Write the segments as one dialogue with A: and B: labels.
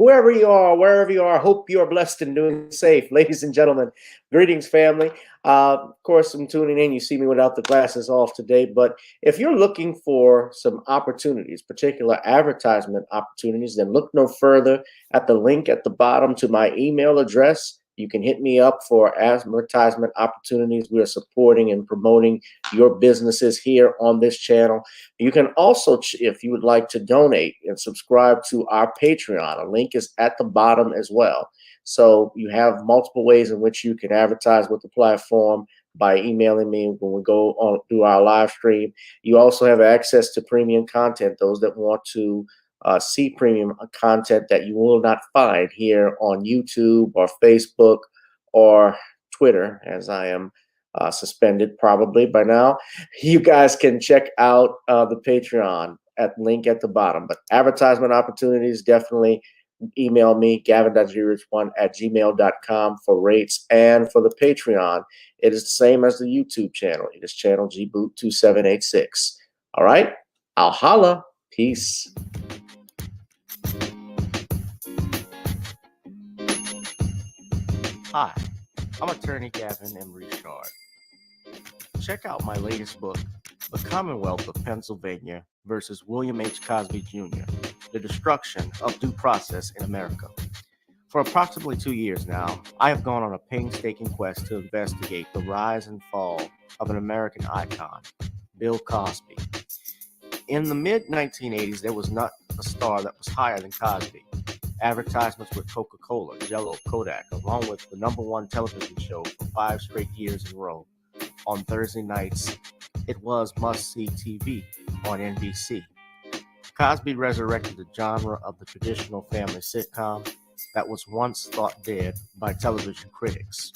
A: whoever you are, wherever you are, hope you are blessed and doing safe. Ladies and gentlemen, greetings, family. Of course, I'm tuning in. You see me without the glasses off today, but if you're looking for some opportunities, particular advertisement opportunities, then look no further at the link at the bottom to my email address. You can hit me up for advertisement opportunities. We are supporting and promoting your businesses here on this channel. You can also, if you would like to donate and subscribe to our Patreon, a link is at the bottom as well. So you have multiple ways in which you can advertise with the platform by emailing me when we go on through our live stream. You also have access to premium content, those that want to see premium content that you will not find here on YouTube or Facebook or Twitter, as I am suspended probably by now. You guys can check out the Patreon at link at the bottom. But advertisement opportunities, definitely email me, gavin.grich1@gmail.com for rates. And for the Patreon, it is the same as the YouTube channel. It is channel gboot2786. All right, I'll holla. Peace.
B: Hi, I'm attorney Gavin M. Richard. Check out my latest book, The Commonwealth of Pennsylvania versus William H. Cosby Jr., The Destruction of Due Process in America. For approximately 2 years now, I have gone on a painstaking quest to investigate the rise and fall of an American icon, Bill Cosby. In the mid-1980s, there was not a star that was higher than Cosby. Advertisements with Coca-Cola, Jello, Kodak, along with the #1 television show for 5 straight years in a row. On Thursday nights, it was must-see TV on NBC. Cosby resurrected the genre of the traditional family sitcom that was once thought dead by television critics.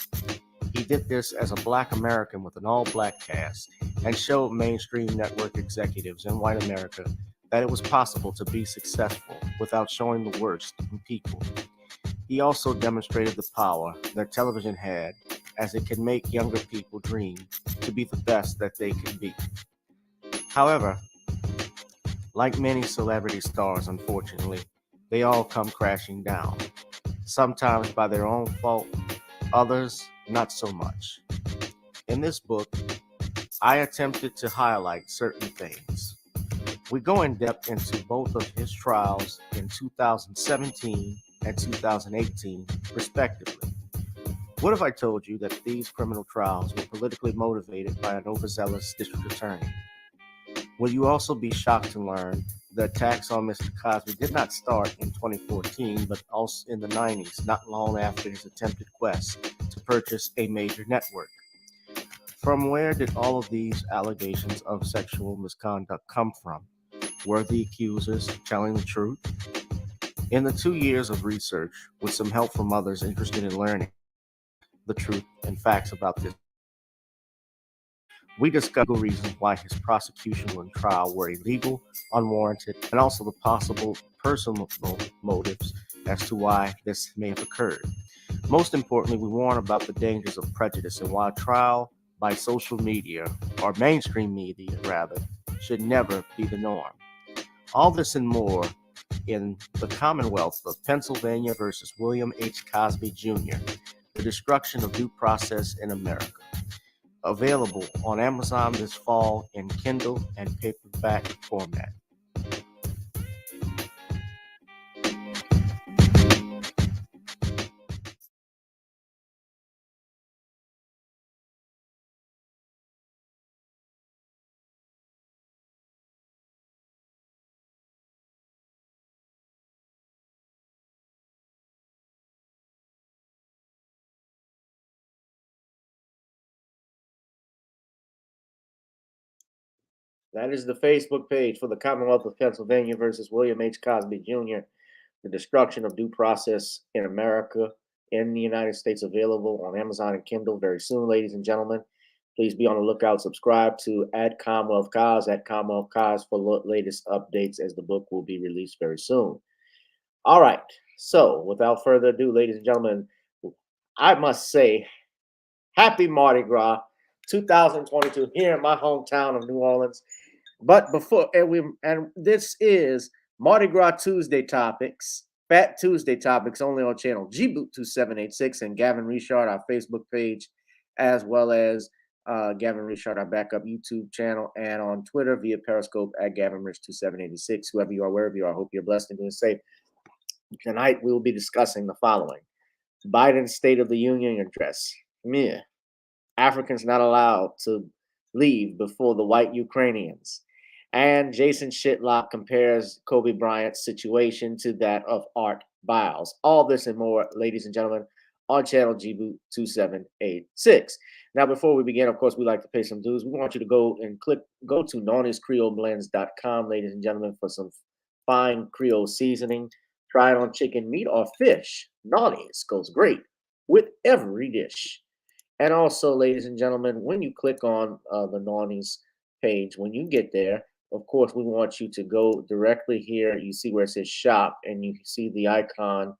B: He did this as a Black American with an all-Black cast and showed mainstream network executives in white America that it was possible to be successful without showing the worst in people. He also demonstrated the power that television had, as it can make younger people dream to be the best that they can be. However, like many celebrity stars, unfortunately, they all come crashing down, sometimes by their own fault, others not so much. In this book, I attempted to highlight certain things. We go in depth into both of his trials in 2017 and 2018, respectively. What if I told you that these criminal trials were politically motivated by an overzealous district attorney? Will you also be shocked to learn the attacks on Mr. Cosby did not start in 2014, but also in the 90s, not long after his attempted quest to purchase a major network? From where did all of these allegations of sexual misconduct come from? Were the accusers telling the truth? In the 2 years of research, with some help from others interested in learning the truth and facts about this, we discussed reasons why his prosecution and trial were illegal, unwarranted, and also the possible personal motives as to why this may have occurred. Most importantly, we warn about the dangers of prejudice and why trial by social media, or mainstream media rather, should never be the norm. All this and more in The Commonwealth of Pennsylvania versus William H. Cosby Jr., The Destruction of Due Process in America. Available on Amazon this fall in Kindle and paperback format.
A: That is the Facebook page for the Commonwealth of Pennsylvania versus William H. Cosby Jr., The Destruction of Due Process in America, in the United States, available on Amazon and Kindle very soon, ladies and gentlemen. Please be on the lookout. Subscribe to @CommonwealthCos, @CommonwealthCos for latest updates as the book will be released very soon. All right. So without further ado, ladies and gentlemen, I must say, happy Mardi Gras 2022 here in my hometown of New Orleans. But before, and this is Mardi Gras Tuesday topics, Fat Tuesday topics only on channel GBoot2786 and Gavin Richard, our Facebook page, as well as Gavin Richard, our backup YouTube channel, and on Twitter via Periscope at GavinRich2786. Whoever you are, wherever you are, I hope you're blessed and doing safe. Tonight we will be discussing the following: Biden's State of the Union address. Africans not allowed to leave before the white Ukrainians. And Jason Shitlock compares Kobe Bryant's situation to that of Art Biles. All this and more, ladies and gentlemen, on channel GBoot2786. Now, before we begin, of course, we like to pay some dues. We want you to go to NawniesCreoleBlends.com, ladies and gentlemen, for some fine Creole seasoning. Try it on chicken, meat, or fish. Nawnies goes great with every dish. And also, ladies and gentlemen, when you click on the Nawnies page, when you get there, of course, we want you to go directly here. You see where it says shop, and you see the icon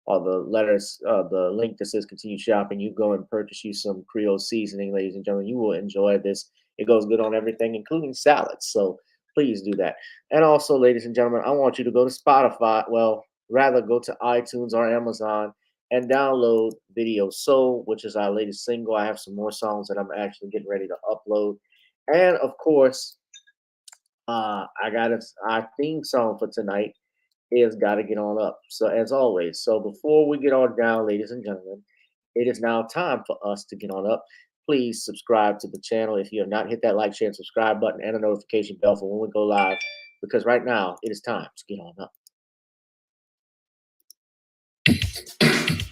A: or the letters, the link that says continue shopping. You go and purchase you some Creole seasoning, ladies and gentlemen. You will enjoy this. It goes good on everything, including salads. So please do that. And also, ladies and gentlemen, I want you to go to Spotify. Well, rather go to iTunes or Amazon and download Video Soul, which is our latest single. I have some more songs that I'm actually getting ready to upload. And of course, our theme song for tonight is Gotta Get On Up. So as always, so before we get on down, ladies and gentlemen, it is now time for us to get on up. Please subscribe to the channel. If you have not hit that like, share, and subscribe button and a notification bell for when we go live, because right now it is time to get on up.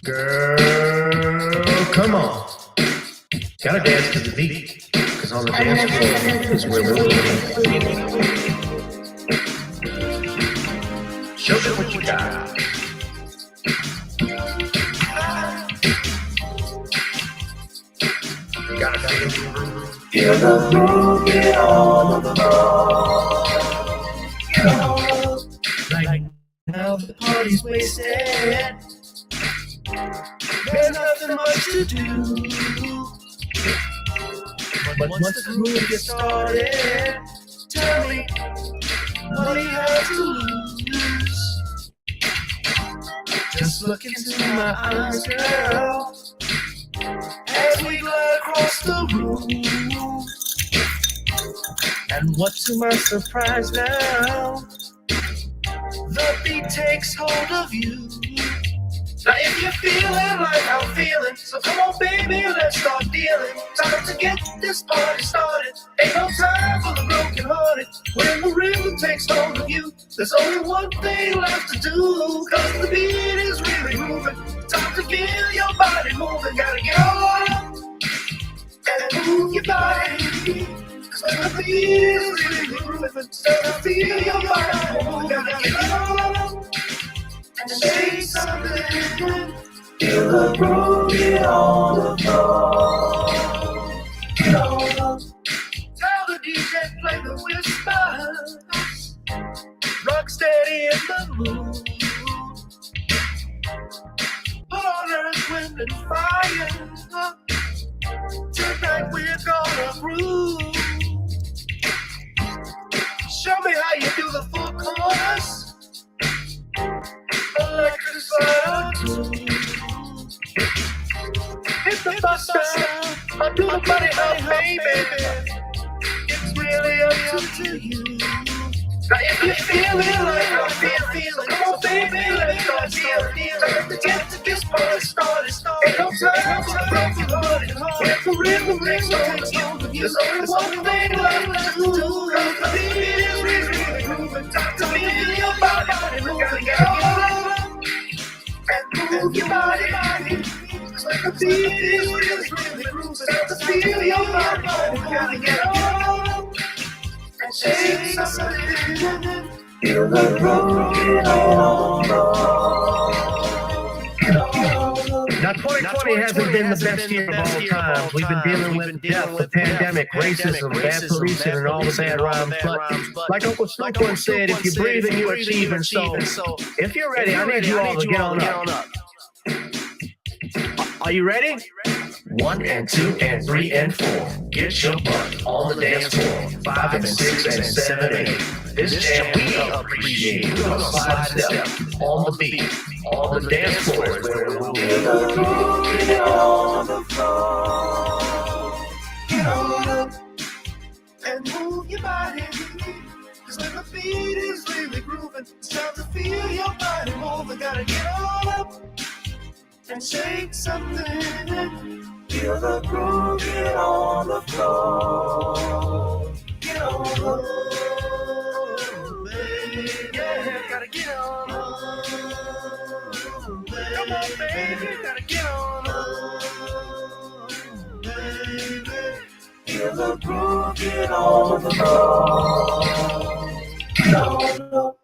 C: Girl, come on. Gotta dance to the beat, because on the dance floor is where we're living. Show me what you got. Gotta feel the groove, get on the floor. Get on. Like now the party's wasted. There's nothing much to do. But once the groove gets started, tell me what do you have to lose? Just look into my eyes, girl, as we glide across the room. And what to my surprise now, the beat takes hold of you. Now if you're feeling like I'm feeling, so come on baby, let's start dealing. Time to get this party started. Ain't no time for the broken hearted. When the rhythm takes hold of you, there's only one thing left to do. Cause the beat is really moving. Time to feel your body moving. Gotta get on and move your body. Cause the beat is really moving. Time to feel your body moving. Gotta get on and say something. Feel the groove, get on the floor. Get on. Tell the DJ play the whispers. Rock steady in the mood. Put on earth, wind, and fire. Tonight we're gonna groove. Show me how you do the full chorus. Electric slide too. Hit the bus down, I do the money up, baby. It's really up to you. Now if you're feeling like I'm feeling, come on baby, let's start dealing. Time to get this party started. Ain't no time for the broken hearted. If the rhythm rings, there's only one thing left to do. Cause the beat is really grooving. Time to feel your body moving. Get on and move your body. Like the beat is really grooving. Time to feel your body. Gotta get on and say something. Feel the groove, get on. Now 2020 hasn't been the best year of all time. We've been dealing with death, the pandemic, racism, bad policing, and all the bad rhymes. But like Uncle Snoop once said, if you breathe and you achieve. And so, if you're ready, I need you all to get on up. Are you ready? 1 and 2 and 3 and 4. Get your butt on the dance floor. 5 and 6 and 7 and 8. This jam we appreciate. We're gonna slide step on the beat, on the dance floor where we'll be. Get on the floor, get on up and move your body. Cause when the beat is really grooving, it's time to feel your body moving. Gotta get on up and shake something. Feel the groove, get on the floor. Get on the floor, baby. Yeah, gotta get on the floor. Come on, baby, gotta get on the floor, baby. Feel the groove, get on the floor. Get on the floor.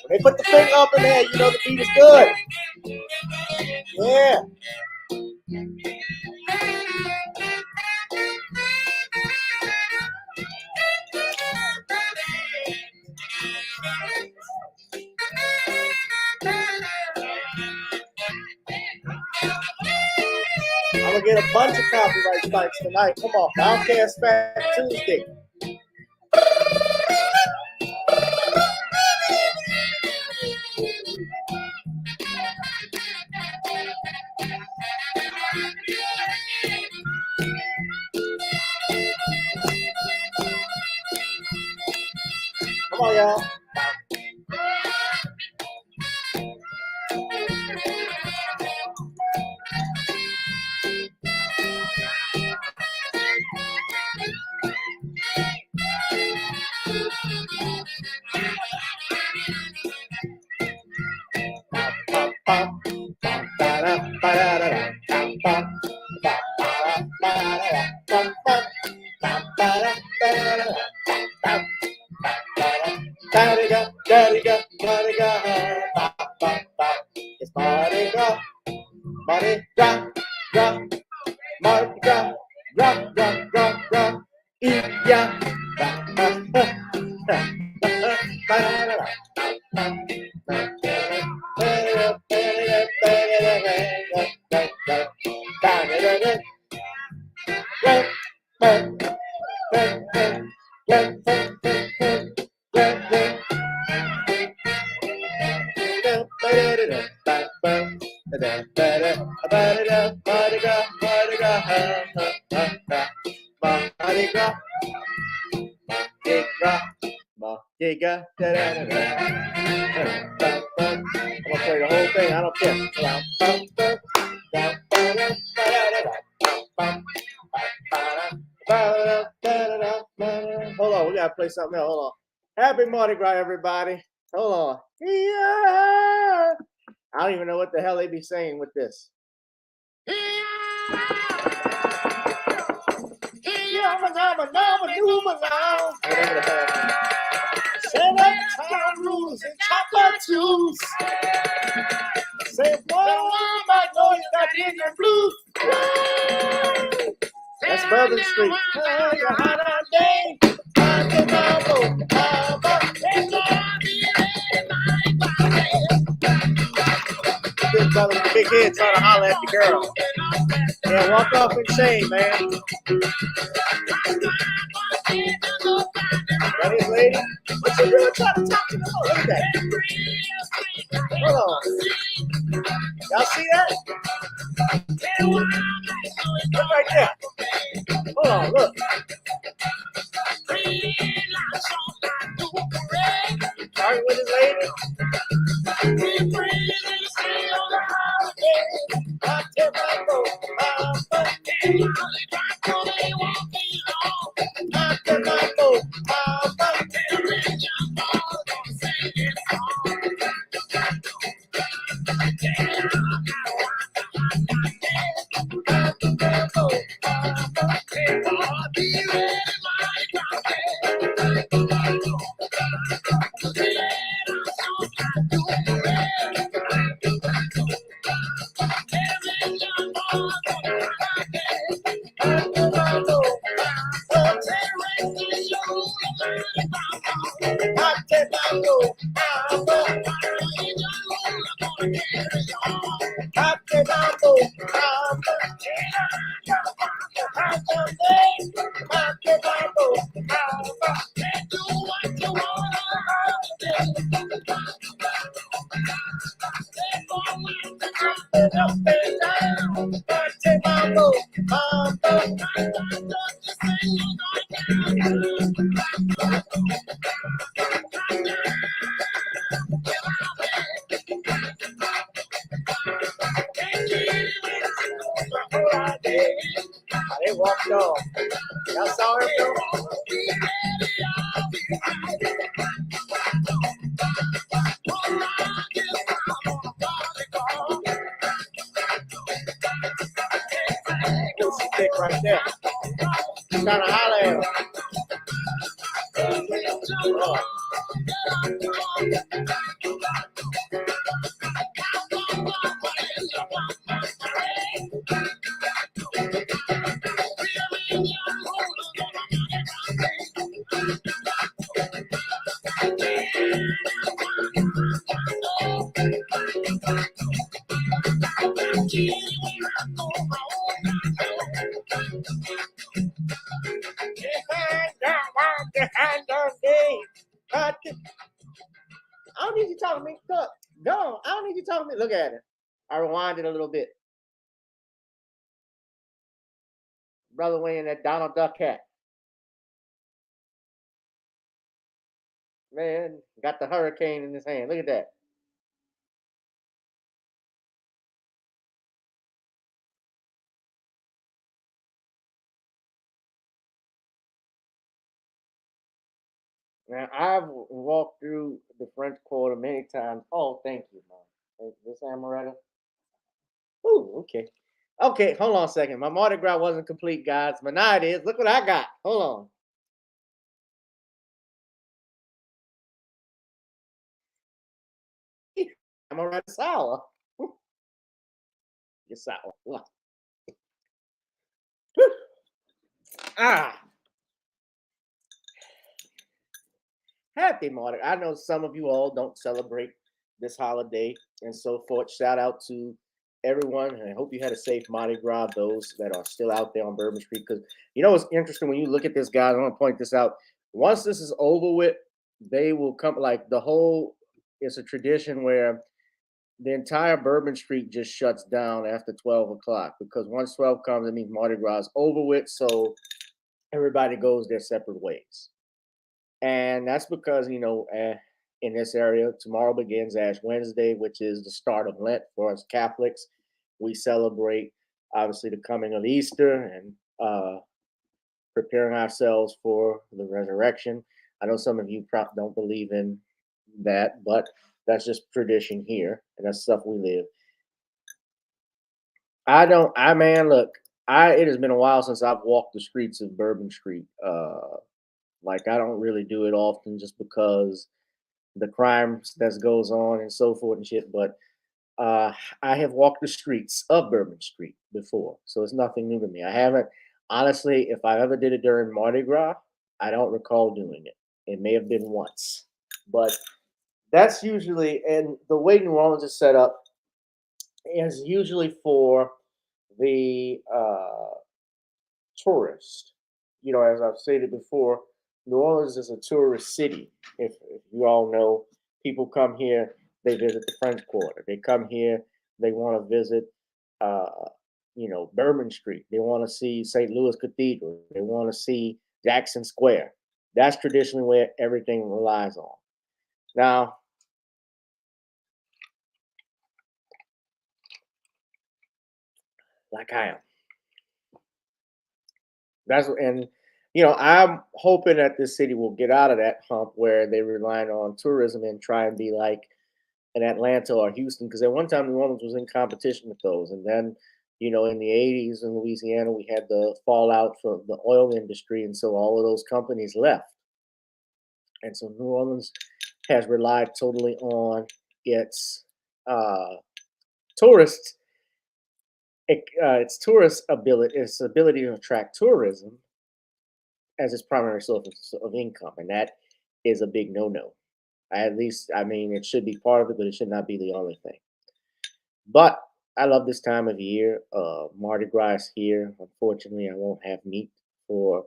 C: They put the finger up in there, you know the beat is good. Yeah. I'm gonna get a bunch of copyright strikes tonight. Come on, Outcast Fat Tuesday. Come on, y'all. It's Mardi Gras, Mardi Gras, Mardi Gras, yeah. I'm gonna play the whole thing. I don't care. Hold on, we gotta play something else. Hold on. Happy Mardi Gras, everybody. Hold on. Yeah. I don't even know what the hell they be saying with this. Set up town rules and chocolate juice. Say, boy, my boy, you got Indian blues. That's Bourbon Street. You're hot all day.
A: big head trying to holler at the girl. Yeah, walk off in shame, man. That is, lady. What you doing trying to talk to me? Oh, look at that. Hold on. Y'all see that? Look right there. Hold on, look. Sorry with his lady. They walked off. Y'all saw him go? There's a stick right there. Trying to holler at him. Oh. I don't need you talking to me. Go. I don't need you talking to me. Look at it. I rewinded a little bit. Brother wearing that Donald Duck hat. Man, got the hurricane in his hand. Look at that. Now, I've walked through the French Quarter many times. Oh, thank you, man. This Amaretta. Ooh, okay. Okay, hold on a second. My Mardi Gras wasn't complete, guys, but now it is. Look what I got. Hold on. Amaretta sour. You're sour. Look. Ah. Happy Mardi. I know some of you all don't celebrate this holiday and so forth. Shout out to everyone. And I hope you had a safe Mardi Gras, those that are still out there on Bourbon Street. Because you know what's interesting when you look at this, guys, I want to point this out. Once this is over with, they will come like the whole, it's a tradition where the entire Bourbon Street just shuts down after 12 o'clock. Because once 12 comes, it means Mardi Gras is over with. So everybody goes their separate ways. And that's because, you know, in this area, tomorrow begins Ash Wednesday, which is the start of Lent for us Catholics. We celebrate, obviously, the coming of Easter and preparing ourselves for the resurrection. I know some of you don't believe in that, but that's just tradition here, and that's stuff we live. Look, it has been a while since I've walked the streets of Bourbon Street. Like I don't really do it often just because the crimes that goes on and so forth and shit. But I have walked the streets of Bourbon Street before, so it's nothing new to me. I haven't honestly. If I ever did it during Mardi Gras, I don't recall doing it. It may have been once, but that's usually and the way New Orleans is set up. is usually for the tourist. You know, as I've stated before, New Orleans is a tourist city. If you all know, people come here, they visit the French Quarter. They come here, they want to visit, uh, Bourbon Street. They want to see St. Louis Cathedral. They want to see Jackson Square. That's traditionally where everything relies on. Now, like I am. I'm hoping that this city will get out of that hump where they rely on tourism and try and be like an Atlanta or Houston, because at one time New Orleans was in competition with those. And then, in the 80s in Louisiana, we had the fallout from the oil industry. And so all of those companies left. And so New Orleans has relied totally on its uh, tourist, its tourist ability, its ability to attract tourism as its primary source of income, and that is a big no-no. At least, I mean, it should be part of it, but it should not be the only thing. But I love this time of year. Mardi Gras is here. Unfortunately, I won't have meat for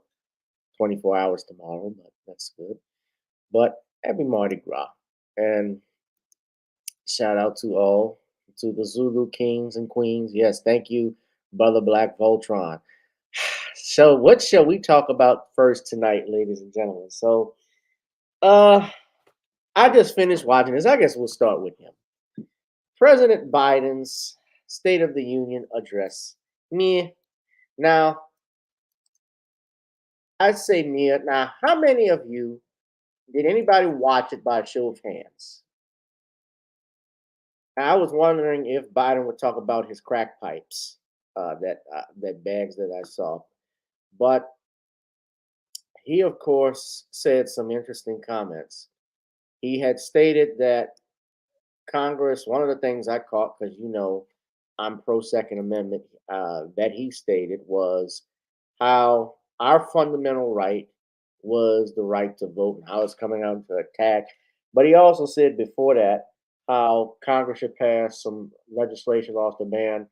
A: 24 hours tomorrow, but that's good. But happy Mardi Gras, and shout out to the Zulu kings and queens. Yes, thank you, brother Black Voltron. So, what shall we talk about first tonight, ladies and gentlemen? So, uh, I just finished watching this. I guess we'll start with him. President Biden's State of the Union address. Me. Now, I say me. Now, how many of you did anybody watch it by a show of hands? Now, I was wondering if Biden would talk about his crack pipes, that bags that I saw, but he, of course, said some interesting comments. He had stated that Congress, one of the things I caught, because I'm pro Second Amendment, that he stated was how our fundamental right was the right to vote and how it's coming out to attack. But he also said before that how Congress should pass some legislation laws to ban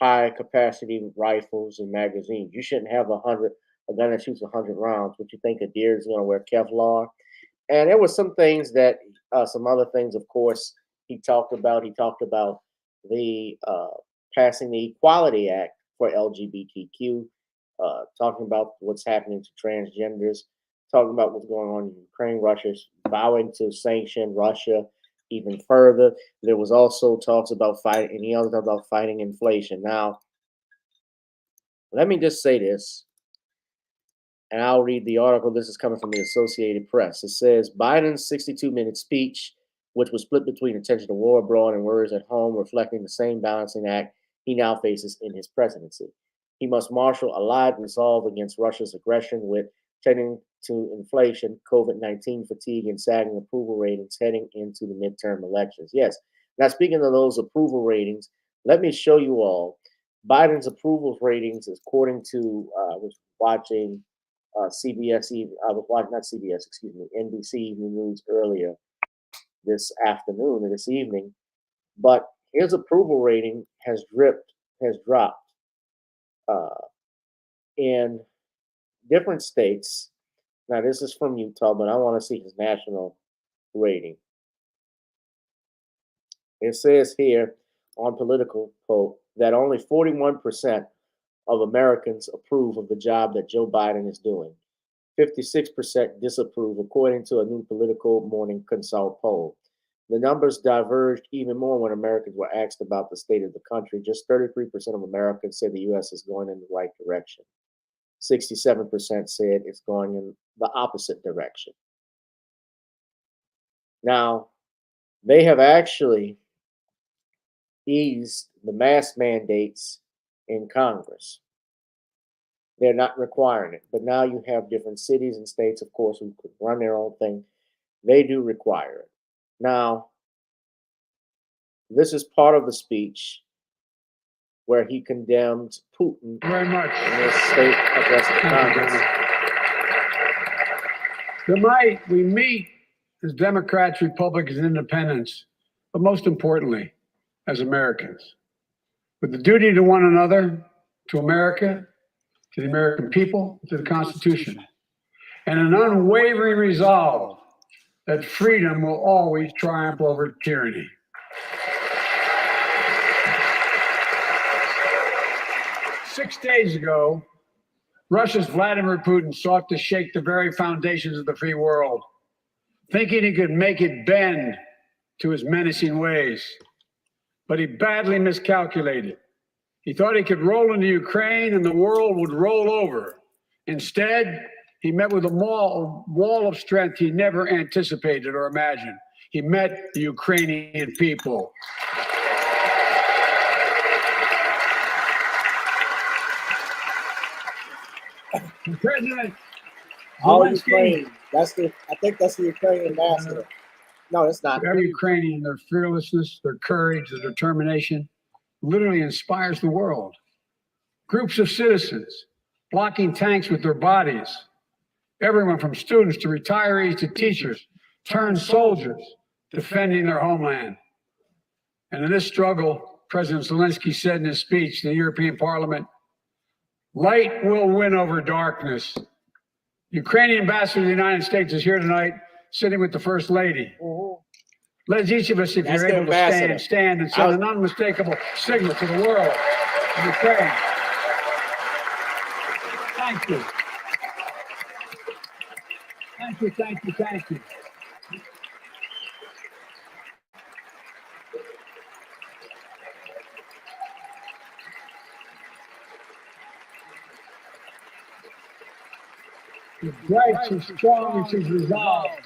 A: high capacity rifles and magazines. You shouldn't have a gun that shoots 100 rounds. What you think a deer is going to wear Kevlar? And there were some things that, some other things, of course, he talked about. He talked about the passing the Equality Act for LGBTQ, talking about what's happening to transgenders, talking about what's going on in Ukraine. Russia's vowing to sanction Russia even further. There was also talks about fighting, and he also talked about fighting inflation. Now, let me just say this, and I'll read the article. This is coming from the Associated Press. It says Biden's 62-minute speech, which was split between attention to war abroad and words at home, reflecting the same balancing act he now faces in his presidency. He must marshal allied resolve against Russia's aggression with tending to inflation, COVID-19 fatigue, and sagging approval ratings heading into the midterm elections. Yes. Now, speaking of those approval ratings, let me show you all Biden's approval ratings, according to, I was watching CBS, I was watching, not CBS, excuse me, NBC Evening News earlier this afternoon or this evening, but his approval rating has dropped in different states. Now, this is from Utah, but I want to see his national rating. It says here on Political poll that only 41% of Americans approve of the job that Joe Biden is doing. 56% disapprove, according to a new Political Morning Consult poll. The numbers diverged even more when Americans were asked about the state of the country. Just 33% of Americans said the U.S. is going in the right direction. 67% said it's going in the opposite direction. Now, they have actually eased the mask mandates in Congress. They're not requiring it, but now you have different cities and states, of course, who could run their own thing. They do require it. Now, this is part of the speech where he condemned Putin
D: very much
A: in his state address to Congress.
D: Tonight, we meet as Democrats, Republicans, and Independents, but most importantly, as Americans. with the duty to one another, to America, to the American people, to the Constitution, and an unwavering resolve that freedom will always triumph over tyranny. Six days ago, Russia's Vladimir Putin sought to shake the very foundations of the free world, thinking he could make it bend to his menacing ways. But he badly miscalculated. He thought he could roll into Ukraine and the world would roll over. Instead, he met with a wall of strength he never anticipated or imagined. He met the Ukrainian people. President
A: All
D: Zelensky,
A: Ukraine. I think that's the Ukrainian ambassador. No, it's not.
D: every Ukrainian, their fearlessness, their courage, their determination literally inspires the world. Groups of citizens blocking tanks with their bodies. Everyone from students to retirees to teachers turned soldiers defending their homeland. And in this struggle, President Zelensky said in his speech to the European Parliament, "Light will win over darkness." The Ukrainian ambassador to the United States is here tonight, sitting with the First Lady. Let each of us, if
A: That's
D: you're
A: the
D: able to
A: ambassador.
D: stand and send an unmistakable signal to the world of Ukraine. Thank you. Thank you, thank you, thank you. She's bright, she's strong, and she's resolved.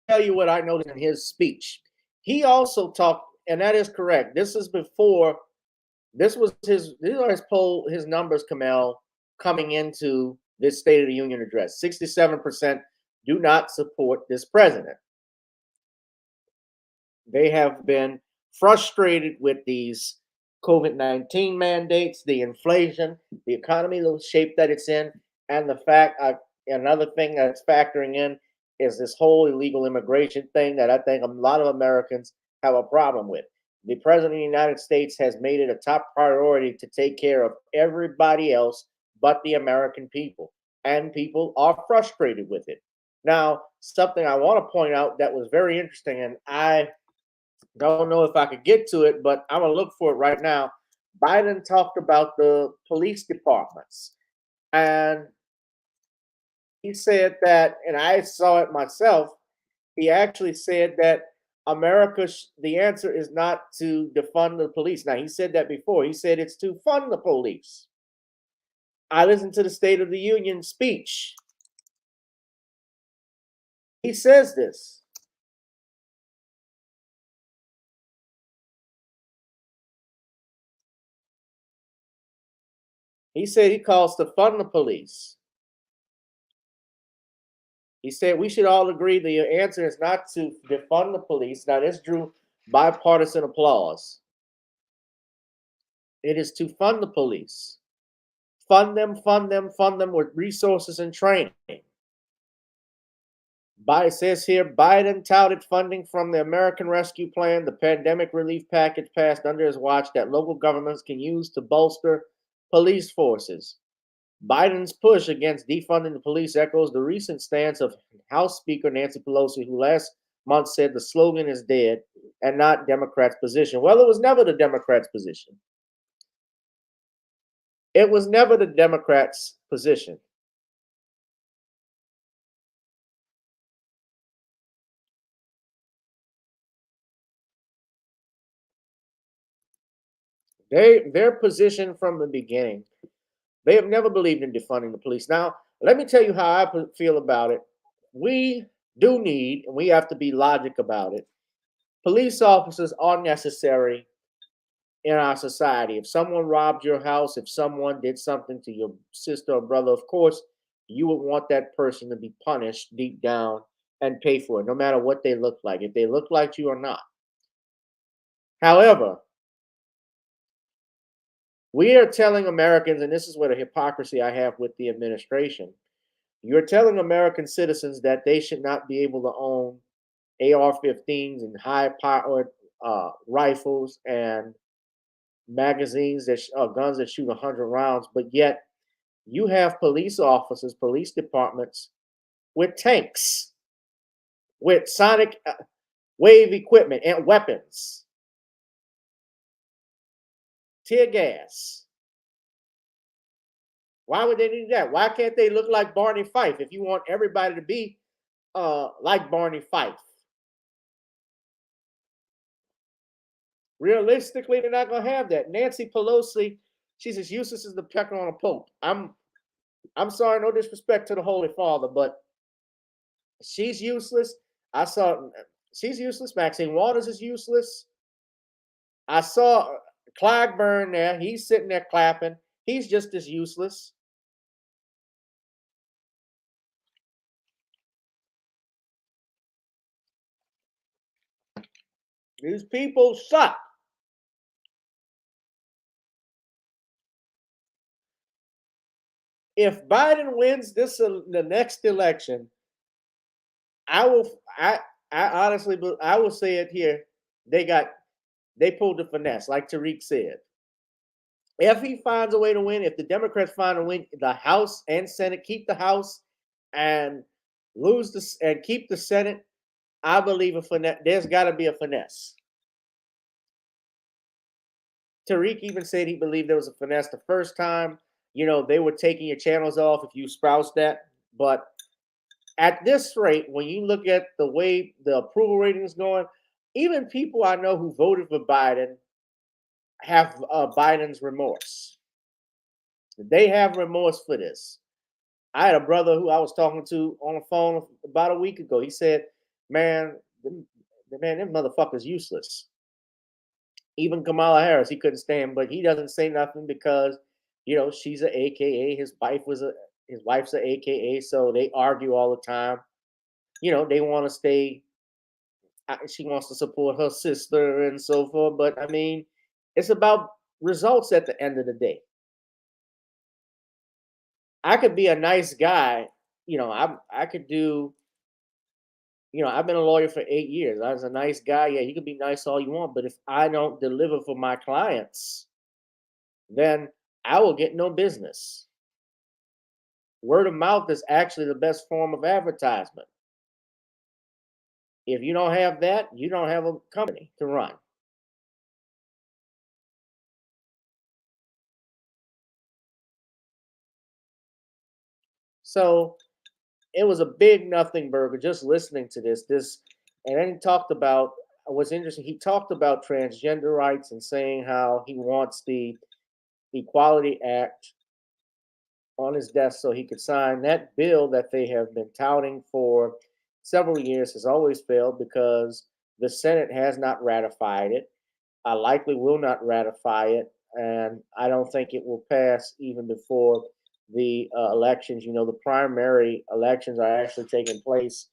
A: Tell you what I noticed in his speech. He also talked, and that is correct. This is before. This was his. These are his numbers, Kamel, coming into this State of the Union address. 67% do not support this president. They have been frustrated with these COVID-19 mandates, the inflation, the economy, the shape that it's in, and the fact. Another thing that's factoring in is this whole illegal immigration thing that I think a lot of Americans have a problem with. The President of the United States has made it a top priority to take care of everybody else but the American people. And people are frustrated with it. Now, something I want to point out that was very interesting, and I don't know if I could get to it, but I'm going to look for it right now. Biden talked about the police departments. And he said that, and I saw it myself, he actually said that America, the answer is not to defund the police. Now, he said that before. He said it's to fund the police. I listened to the State of the Union speech. He says this. He said he calls to fund the police. He said we should all agree the answer is not to defund the police. Now, this drew bipartisan applause. It is to fund the police. Fund them with resources and training. It says here, Biden touted funding from the American Rescue Plan, the pandemic relief package passed under his watch that local governments can use to bolster police forces. Biden's push against defunding the police echoes the recent stance of House Speaker Nancy Pelosi, who last month said the slogan is dead and not Democrats' position. Well, it was never the Democrats' position. It was never the Democrats' position. Their position from the beginning, they have never believed in defunding the police. Now, let me tell you how I feel about it. We do need, and we have to be logic about it, police officers are necessary in our society. If someone robbed your house, if someone did something to your sister or brother, of course, you would want that person to be punished deep down and pay for it, no matter what they look like, if they look like you or not. However, we are telling Americans, and this is where the hypocrisy I have with the administration. You're telling American citizens that they should not be able to own AR-15s and high-powered rifles and magazines that guns that shoot 100 rounds, but yet you have police officers, police departments with tanks, with sonic wave equipment and weapons, tear gas. Why would they need that? Why can't they look like Barney Fife if you want everybody to be like Barney Fife? Realistically, they're not going to have that. Nancy Pelosi, she's as useless as the pecker on a pope. I'm sorry, no disrespect to the Holy Father, but she's useless. She's useless. Maxine Waters is useless. I saw Clyburn there. He's sitting there clapping. He's just as useless. These people suck. If Biden wins the next election, I honestly, I will say it here. They pulled the finesse, like Tariq said. If he finds a way to win, if the Democrats find a win, the House and Senate, keep the House and keep the Senate, I believe a finesse. There's got to be a finesse. Tariq even said he believed there was a finesse the first time. They were taking your channels off if you spouse that. But at this rate, when you look at the way the approval rating is going, even people I know who voted for Biden have Biden's remorse. They have remorse for this. I had a brother who I was talking to on the phone about a week ago. He said, man, them motherfuckers useless. Even Kamala Harris, he couldn't stand, but he doesn't say nothing because, she's an AKA. His wife's an AKA, so they argue all the time. They want to stay. She wants to support her sister and so forth. But I mean, it's about results at the end of the day. I could be a nice guy. I could do. I've been a lawyer for 8 years. I was a nice guy. Yeah, you can be nice all you want, but if I don't deliver for my clients, then I will get no business. Word of mouth is actually the best form of advertisement. If you don't have that, you don't have a company to run. So it was a big nothing burger just listening to this. And then he talked about what's interesting. He talked about transgender rights and saying how he wants the Equality Act on his desk so he could sign that bill that they have been touting for several years. Has always failed because the Senate has not ratified it. I likely will not ratify it, and I don't think it will pass even before the elections. The primary elections are actually taking place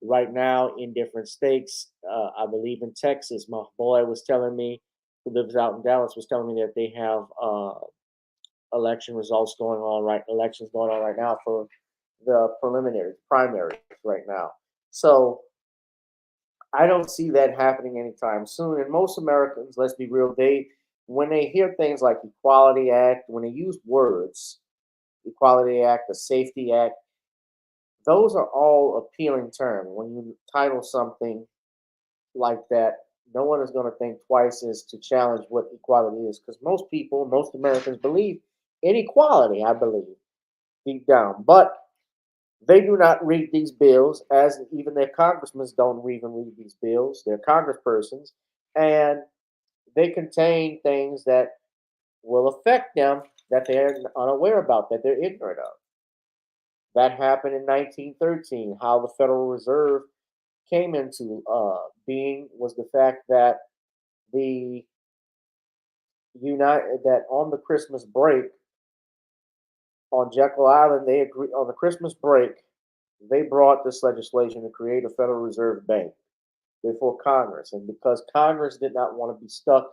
A: right now in different states. I believe in Texas. My boy was telling me, who lives out in Dallas, was telling me that they have elections going on right now for the primaries right now. So I don't see that happening anytime soon. And most Americans, let's be real, when they hear things like Equality Act, when they use words, Equality Act, the Safety Act, those are all appealing terms. When you title something like that, no one is going to think twice as to challenge what equality is, because most Americans believe in equality, I believe, deep down. But they do not read these bills, as even their congressmen don't even read these bills. They're congresspersons, and they contain things that will affect them that they're unaware about, that they're ignorant of. That happened in 1913. How the Federal Reserve came into being was the fact that the that on the Christmas break on Jekyll Island, they agreed on the Christmas break. They brought this legislation to create a Federal Reserve Bank. before Congress. And because Congress did not want to be stuck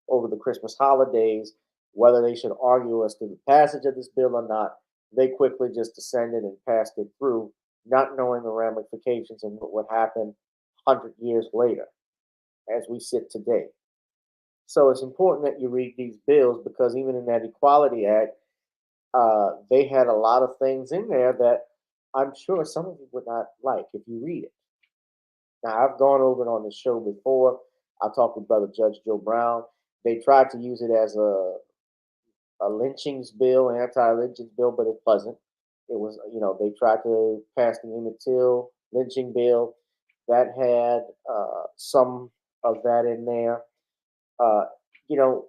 A: over the Christmas holidays, whether they should argue as to the passage of this bill or not, they quickly just descended and passed it through, not knowing the ramifications and what would happen 100 years later as we sit today. So it's important that you read these bills because even in that Equality Act, they had a lot of things in there that I'm sure some of you would not like if you read it. Now, I've gone over it on the show before. I talked with Brother Judge Joe Brown. They tried to use it as a lynchings bill, anti-lynchings bill, but it wasn't. It was, they tried to pass the Emmett Till lynching bill that had some of that in there. Uh, you know,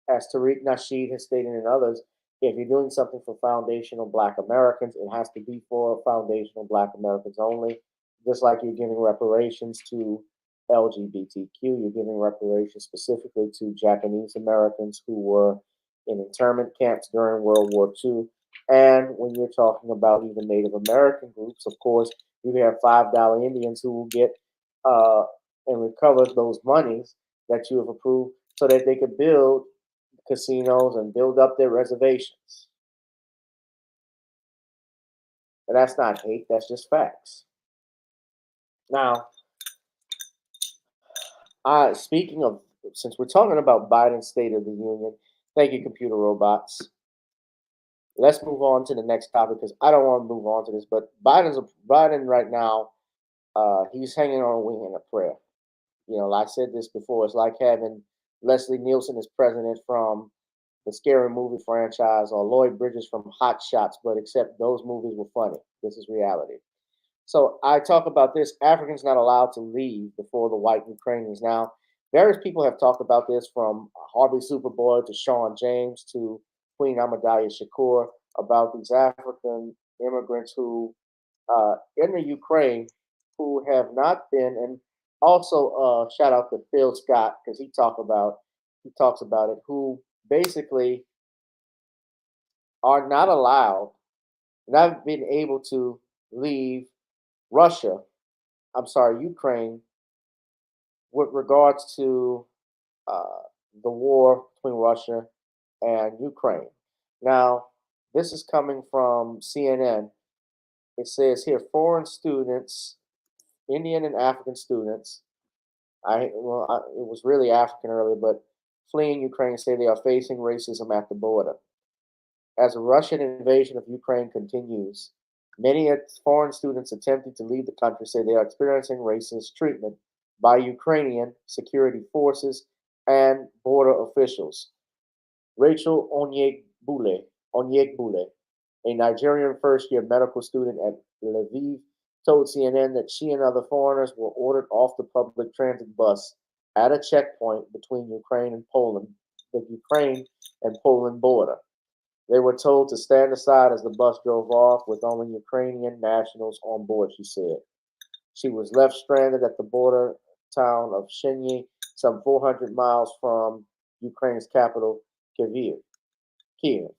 A: as Tariq Nasheed has stated and others, if you're doing something for foundational Black Americans, it has to be for foundational Black Americans only. Just like you're giving reparations to LGBTQ, you're giving reparations specifically to Japanese Americans who were in internment camps during World War II. And when you're talking about even Native American groups, of course, you have $5 Indians who will get and recover those monies that you have approved so that they could build casinos and build up their reservations. And that's not hate, that's just facts. Now, speaking of, since we're talking about Biden's State of the Union, thank you, computer robots. Let's move on to the next topic because I don't want to move on to this, but Biden right now, he's hanging on a wing and a prayer. Like I said this before, it's like having Leslie Nielsen as president from the Scary Movie franchise or Lloyd Bridges from Hot Shots, but except those movies were funny. This is reality. So I talk about this. Africans not allowed to leave before the white Ukrainians. Now, various people have talked about this from Harvey Superboy to Sean James to Queen Ahmadiyya Shakur about these African immigrants who in the Ukraine who have not been, and also shout out to Phil Scott because he talks about it, who basically are not allowed, not been able to leave Ukraine, with regards to the war between Russia and Ukraine. Now, this is coming from CNN. It says here, foreign students, Indian and African students, it was really African earlier, but fleeing Ukraine say they are facing racism at the border. As the Russian invasion of Ukraine continues, many foreign students attempting to leave the country say they are experiencing racist treatment by Ukrainian security forces and border officials. Rachel Onyegbule, a Nigerian first-year medical student at Lviv, told CNN that she and other foreigners were ordered off the public transit bus at a checkpoint between Ukraine and Poland, the Ukraine and Poland border. They were told to stand aside as the bus drove off with only Ukrainian nationals on board, she said. She was left stranded at the border town of Shenyi, some 400 miles from Ukraine's capital, Kiev.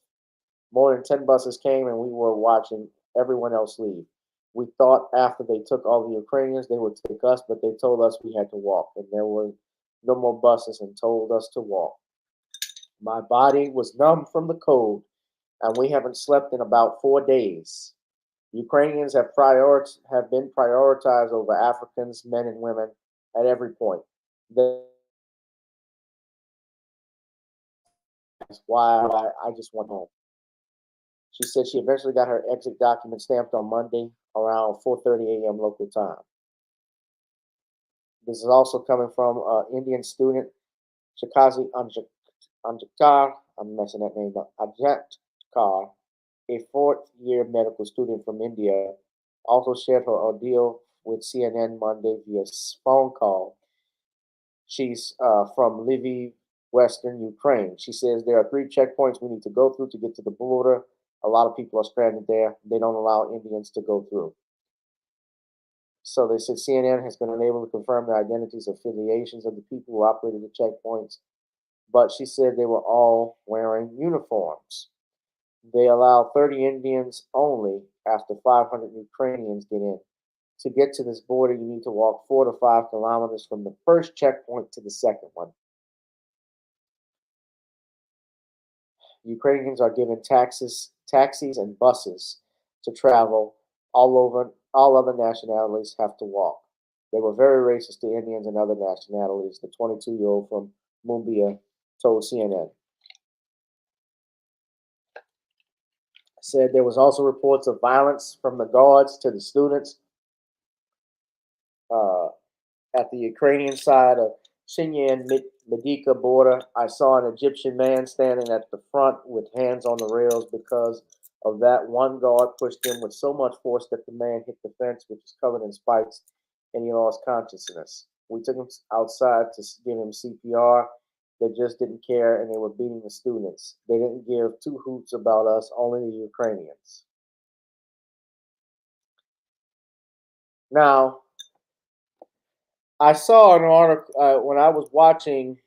A: More than 10 buses came and we were watching everyone else leave. We thought after they took all the Ukrainians, they would take us, but they told us we had to walk, and there were no more buses and told us to walk. My body was numb from the cold, and we haven't slept in about 4 days. Ukrainians have been prioritized over Africans, men and women, at every point. That's why I just went home. She said she eventually got her exit document stamped on Monday around 4:30 a.m. local time. This is also coming from Indian student Shikazi Anjakar. I'm messing that name up. Anjakar, a fourth-year medical student from India, also shared her ordeal with CNN Monday via phone call. She's from Lviv, Western Ukraine. She says there are 3 checkpoints we need to go through to get to the border. A lot of people are stranded there. They don't allow Indians to go through. So they said CNN has been unable to confirm the identities or affiliations of the people who operated the checkpoints, but she said they were all wearing uniforms. They allow 30 Indians only after 500 Ukrainians get in. To get to this border, you need to walk 4 to 5 kilometers from the first checkpoint to the second one. Ukrainians are given taxis and buses to travel all over. All other nationalities have to walk. They were very racist to Indians and other nationalities, the 22-year-old from Mumbai told CNN. Said there was also reports of violence from the guards to the students at the Ukrainian side of Shinyan-Medika border. I saw an Egyptian man standing at the front with hands on the rails because of that. One guard pushed him with so much force that the man hit the fence, which is covered in spikes, and he lost consciousness. We took him outside to give him CPR. They just didn't care, and they were beating the students. They didn't give two hoots about us, only the Ukrainians. Now, I saw an article when I was watching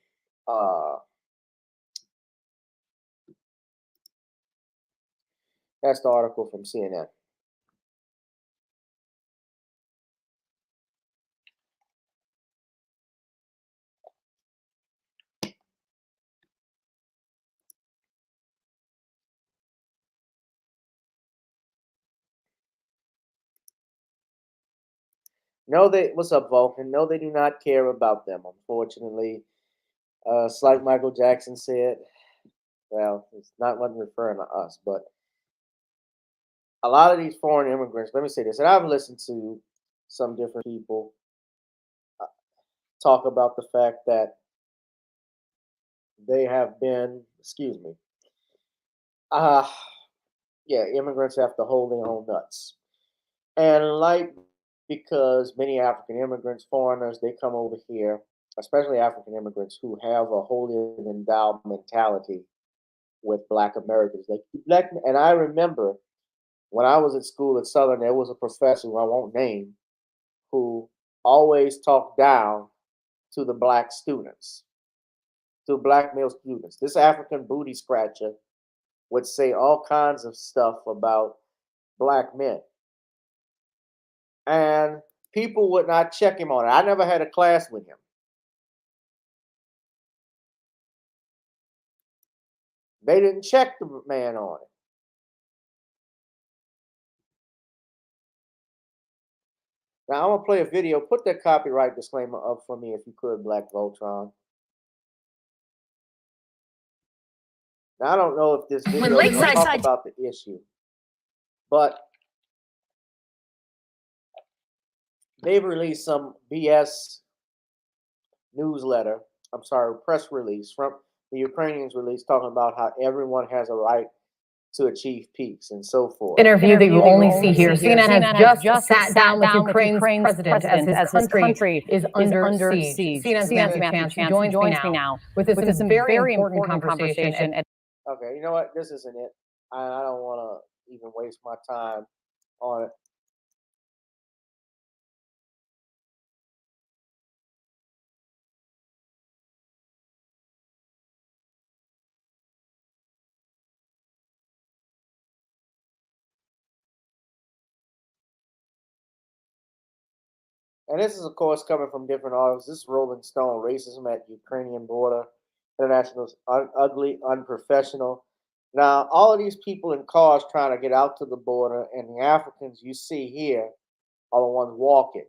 A: that's the article from CNN. No, what's up, Vulcan? No, they do not care about them, unfortunately. It's like Michael Jackson said. Well, it's not one referring to us, but a lot of these foreign immigrants, let me say this, and I've listened to some different people talk about the fact that they have been, immigrants have to hold their own nuts. And because many African immigrants, foreigners, they come over here, especially African immigrants who have a holier than thou mentality with Black Americans. And I remember when I was at school at Southern, there was a professor who I won't name who always talked down to the Black students, to Black male students. This African booty scratcher would say all kinds of stuff about Black men. And people would not check him on it. I never had a class with him. They didn't check the man on it. Now I'm gonna play a video. Put that copyright disclaimer up for me if you could, Black Voltron. Now I don't know if this video is gonna talk about the issue, but they've released some BS press release from the Ukrainians release talking about how everyone has a right to achieve peace and so forth.
E: Interview that you only see here. CNN has just sat down with Ukraine's president as his country is under siege. CNN's Matthew Chance joins me now with this very important conversation.
A: Okay, you know what? This isn't it. I don't want to even waste my time on it. And this is, of course, coming from different articles. This is Rolling Stone, racism at Ukrainian border, international, ugly, unprofessional. Now, all of these people in cars trying to get out to the border, and the Africans you see here are the ones walking.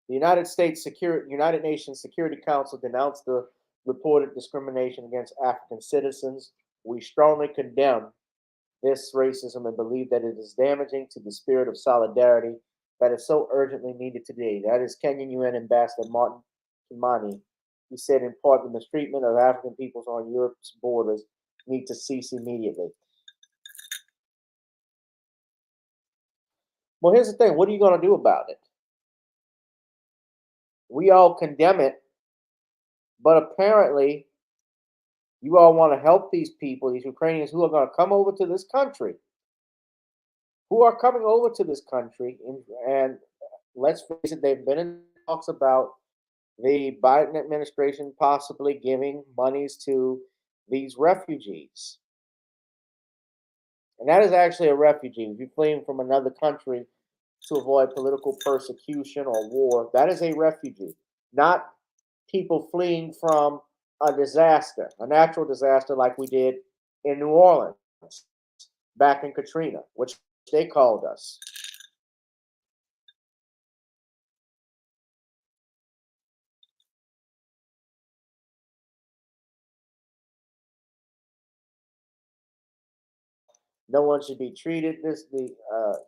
A: The United Nations Security Council denounced the reported discrimination against African citizens. We strongly condemn this racism and believe that it is damaging to the spirit of solidarity that is so urgently needed today. That is Kenyan UN Ambassador Martin Kimani. He said in part, the mistreatment of African peoples on Europe's borders need to cease immediately. Well, here's the thing. What are you going to do about it? We all condemn it, but apparently you all want to help these people, these Ukrainians who are going to come over to this country, and let's face it, they've been in talks about the Biden administration possibly giving monies to these refugees. And that is actually a refugee. If you're fleeing from another country to avoid political persecution or war, that is a refugee, not people fleeing from a disaster, a natural disaster like we did in New Orleans back in Katrina, which they called us. No one should be treated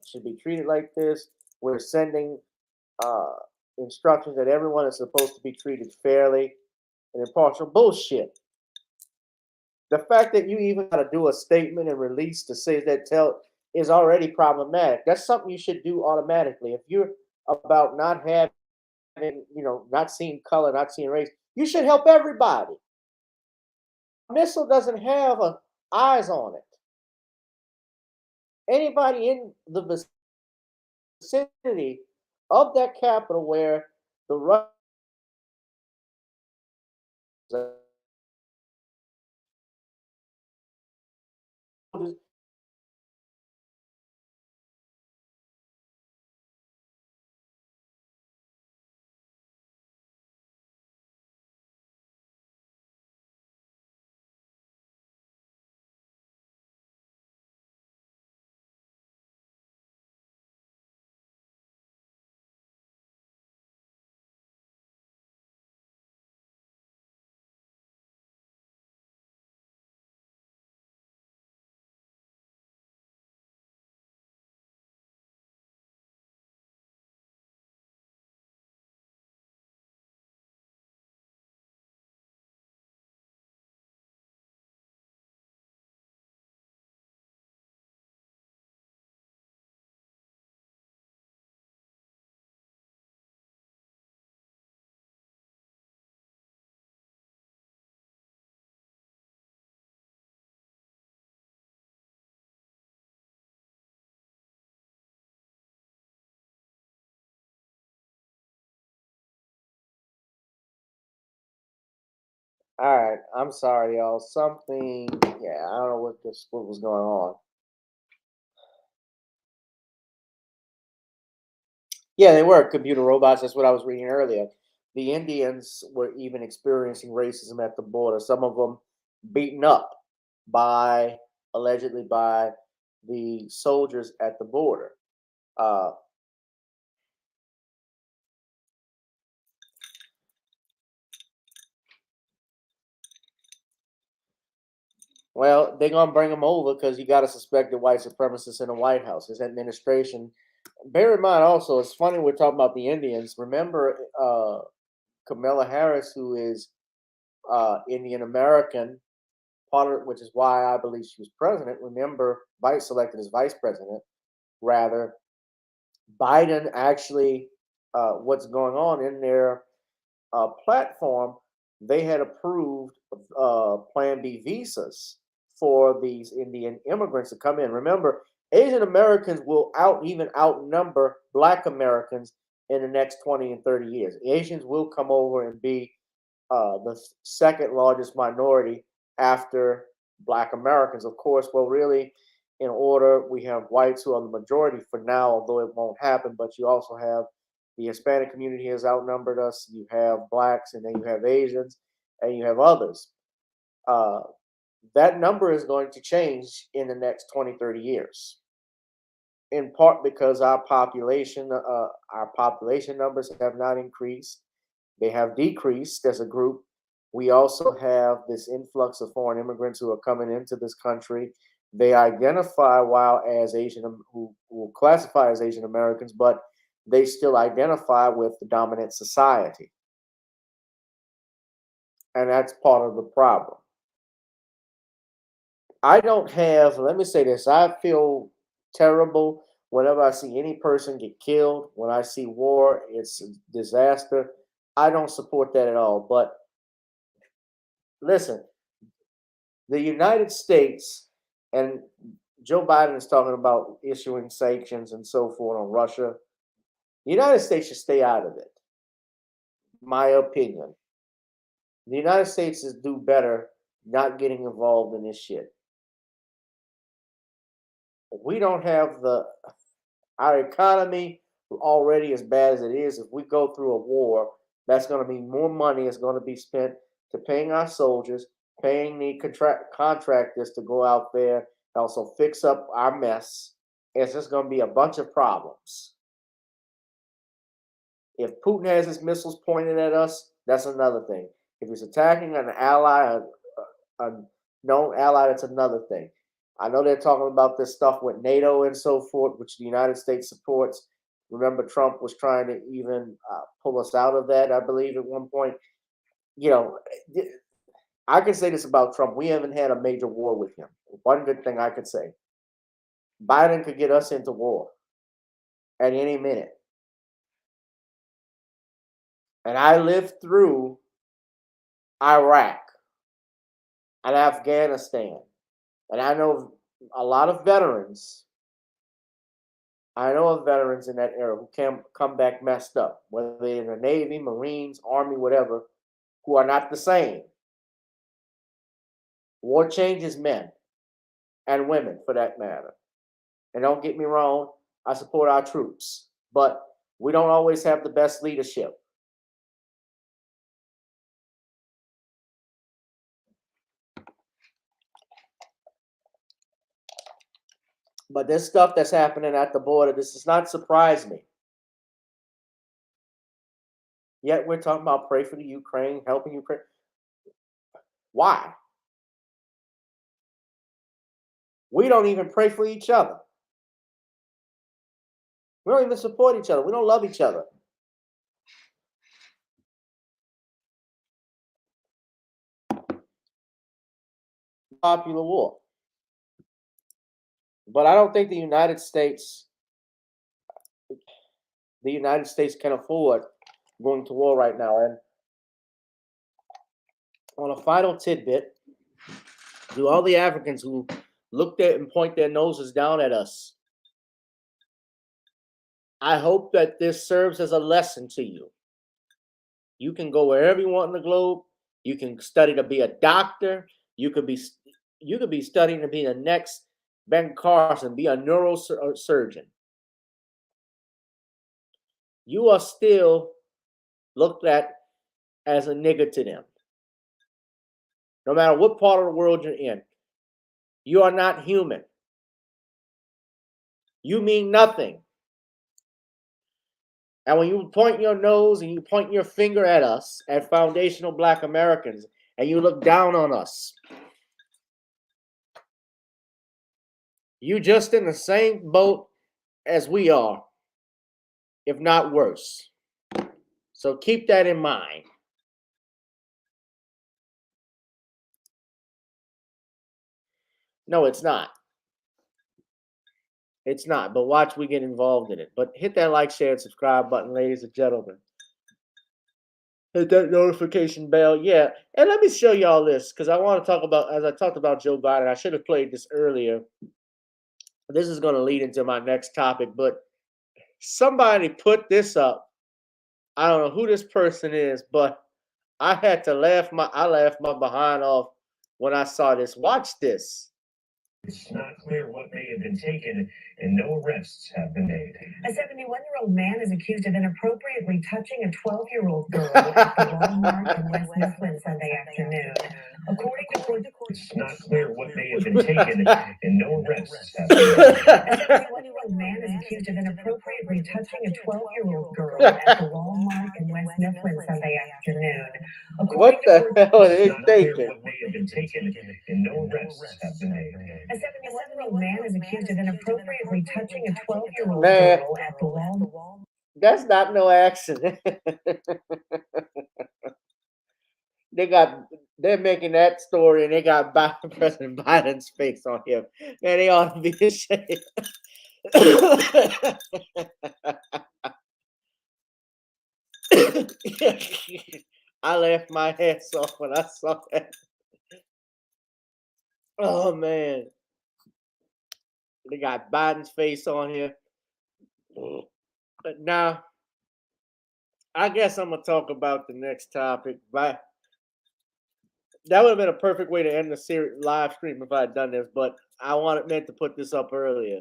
A: should be treated like this. We're sending uh, instructions that everyone is supposed to be treated fairly and impartial. Bullshit. The fact that you even got to do a statement and release to say that tell is already problematic. That's something you should do automatically. If you're about not having, not seeing color, not seeing race, you should help everybody. A missile doesn't have eyes on it. Anybody in the vicinity of that capital where the Russians All right, I'm sorry, y'all. Something, yeah, I don't know what was going on. Yeah, they were computer robots. That's what I was reading earlier. The Indians were even experiencing racism at the border. Some of them beaten up by allegedly by the soldiers at the border. Uh, well, they're gonna bring them over because you got a suspected white supremacist in the White House. His administration. Bear in mind, also, it's funny we're talking about the Indians. Remember, Kamala Harris, who is Indian American, part of which is why I believe she was president. Remember, vice selected as vice president. Rather, Biden actually, what's going on in their platform, they had approved Plan B visas for these Indian immigrants to come in. Remember, Asian Americans will even outnumber Black Americans in the next 20 and 30 years. Asians will come over and be the second largest minority after Black Americans. Of course, well, really, in order, we have whites who are the majority for now, although it won't happen, but you also have the Hispanic community has outnumbered us. You have Blacks, and then you have Asians, and you have others. Uh, that number is going to change in the next 20, 30 years, in part because our population numbers have not increased. They have decreased as a group. We also have this influx of foreign immigrants who are coming into this country. They identify while as who will classify as Asian Americans, but they still identify with the dominant society. And that's part of the problem. Let me say this, I feel terrible whenever I see any person get killed. When I see war, it's a disaster. I don't support that at all. But listen, the United States, and Joe Biden is talking about issuing sanctions and so forth on Russia. The United States should stay out of it. My opinion. The United States is do better not getting involved in this shit. we don't have our economy already as bad as it is. If we go through a war, that's going to be more money is going to be spent to paying our soldiers, paying the contractors to go out there and also fix up our mess. It's just going to be a bunch of problems. If Putin has his missiles pointed at us, that's another thing. If he's attacking an ally, a known ally, that's another thing. I know they're talking about this stuff with NATO and so forth, which the United States supports. Remember, Trump was trying to even pull us out of that, I believe, at one point. You know, I can say this about Trump. We haven't had a major war with him. One good thing I could say. Biden could get us into war at any minute. And I lived through Iraq and Afghanistan. And I know a lot of veterans. I know of veterans in that era who can come back messed up, whether they're in the Navy, Marines, Army, whatever, who are not the same. War changes men and women, for that matter. And don't get me wrong, I support our troops, but we don't always have the best leadership. But this stuff that's happening at the border, this does not surprise me. Yet we're talking about pray for the Ukraine, helping Ukraine. Why? We don't even pray for each other. We don't even support each other. We don't love each other. Popular war. But I don't think the United States can afford going to war right now. And on a final tidbit, to all the Africans who look at and point their noses down at us, I hope that this serves as a lesson to you. You can go wherever you want in the globe. You can study to be a doctor. You could be studying to be the next Ben Carson, be a neurosurgeon. You are still looked at as a nigger to them. No matter what part of the world you're in, you are not human. You mean nothing. And when you point your nose and you point your finger at us, at foundational Black Americans, and you look down on us, you just in the same boat as we are, if not worse. So keep that in mind. No, it's not. It's not, but watch we get involved in it. But hit that like, share, and subscribe button, ladies and gentlemen. Hit that notification bell. Yeah, and let me show y'all this, because I want to talk about, as I talked about Joe Biden, I should have played this earlier. This is going to lead into my next topic, but somebody put this up. I don't know who this person is, but I had to laugh my behind off when I saw this. Watch this.
C: It's not clear what may have been taken, and no arrests have been made.
F: A 71-year-old man is accused of inappropriately touching a 12-year-old girl at the Walmart in West Mifflin Sunday afternoon. According to court,
C: it's not clear what may have been taken, and no arrests have been made.
F: A 71-year-old man is accused of inappropriately touching a 12-year-old girl at the Walmart in West Mifflin Sunday afternoon.
A: What the hell are they
C: It's not clear
A: thinking?
C: what may have been taken, and no arrests have been made.
F: A 71-year-old man is accused of inappropriately touching a 12-year-old
A: Man.
F: girl at the Walmart.
A: That's not no accident. They're making that story, and they got President Biden's face on him. Man, they ought to be ashamed. I laughed my ass off when I saw that. Oh man, they got Biden's face on here. But now, I guess I'm gonna talk about the next topic. That would have been a perfect way to end the series live stream if I had done this. But I meant to put this up earlier.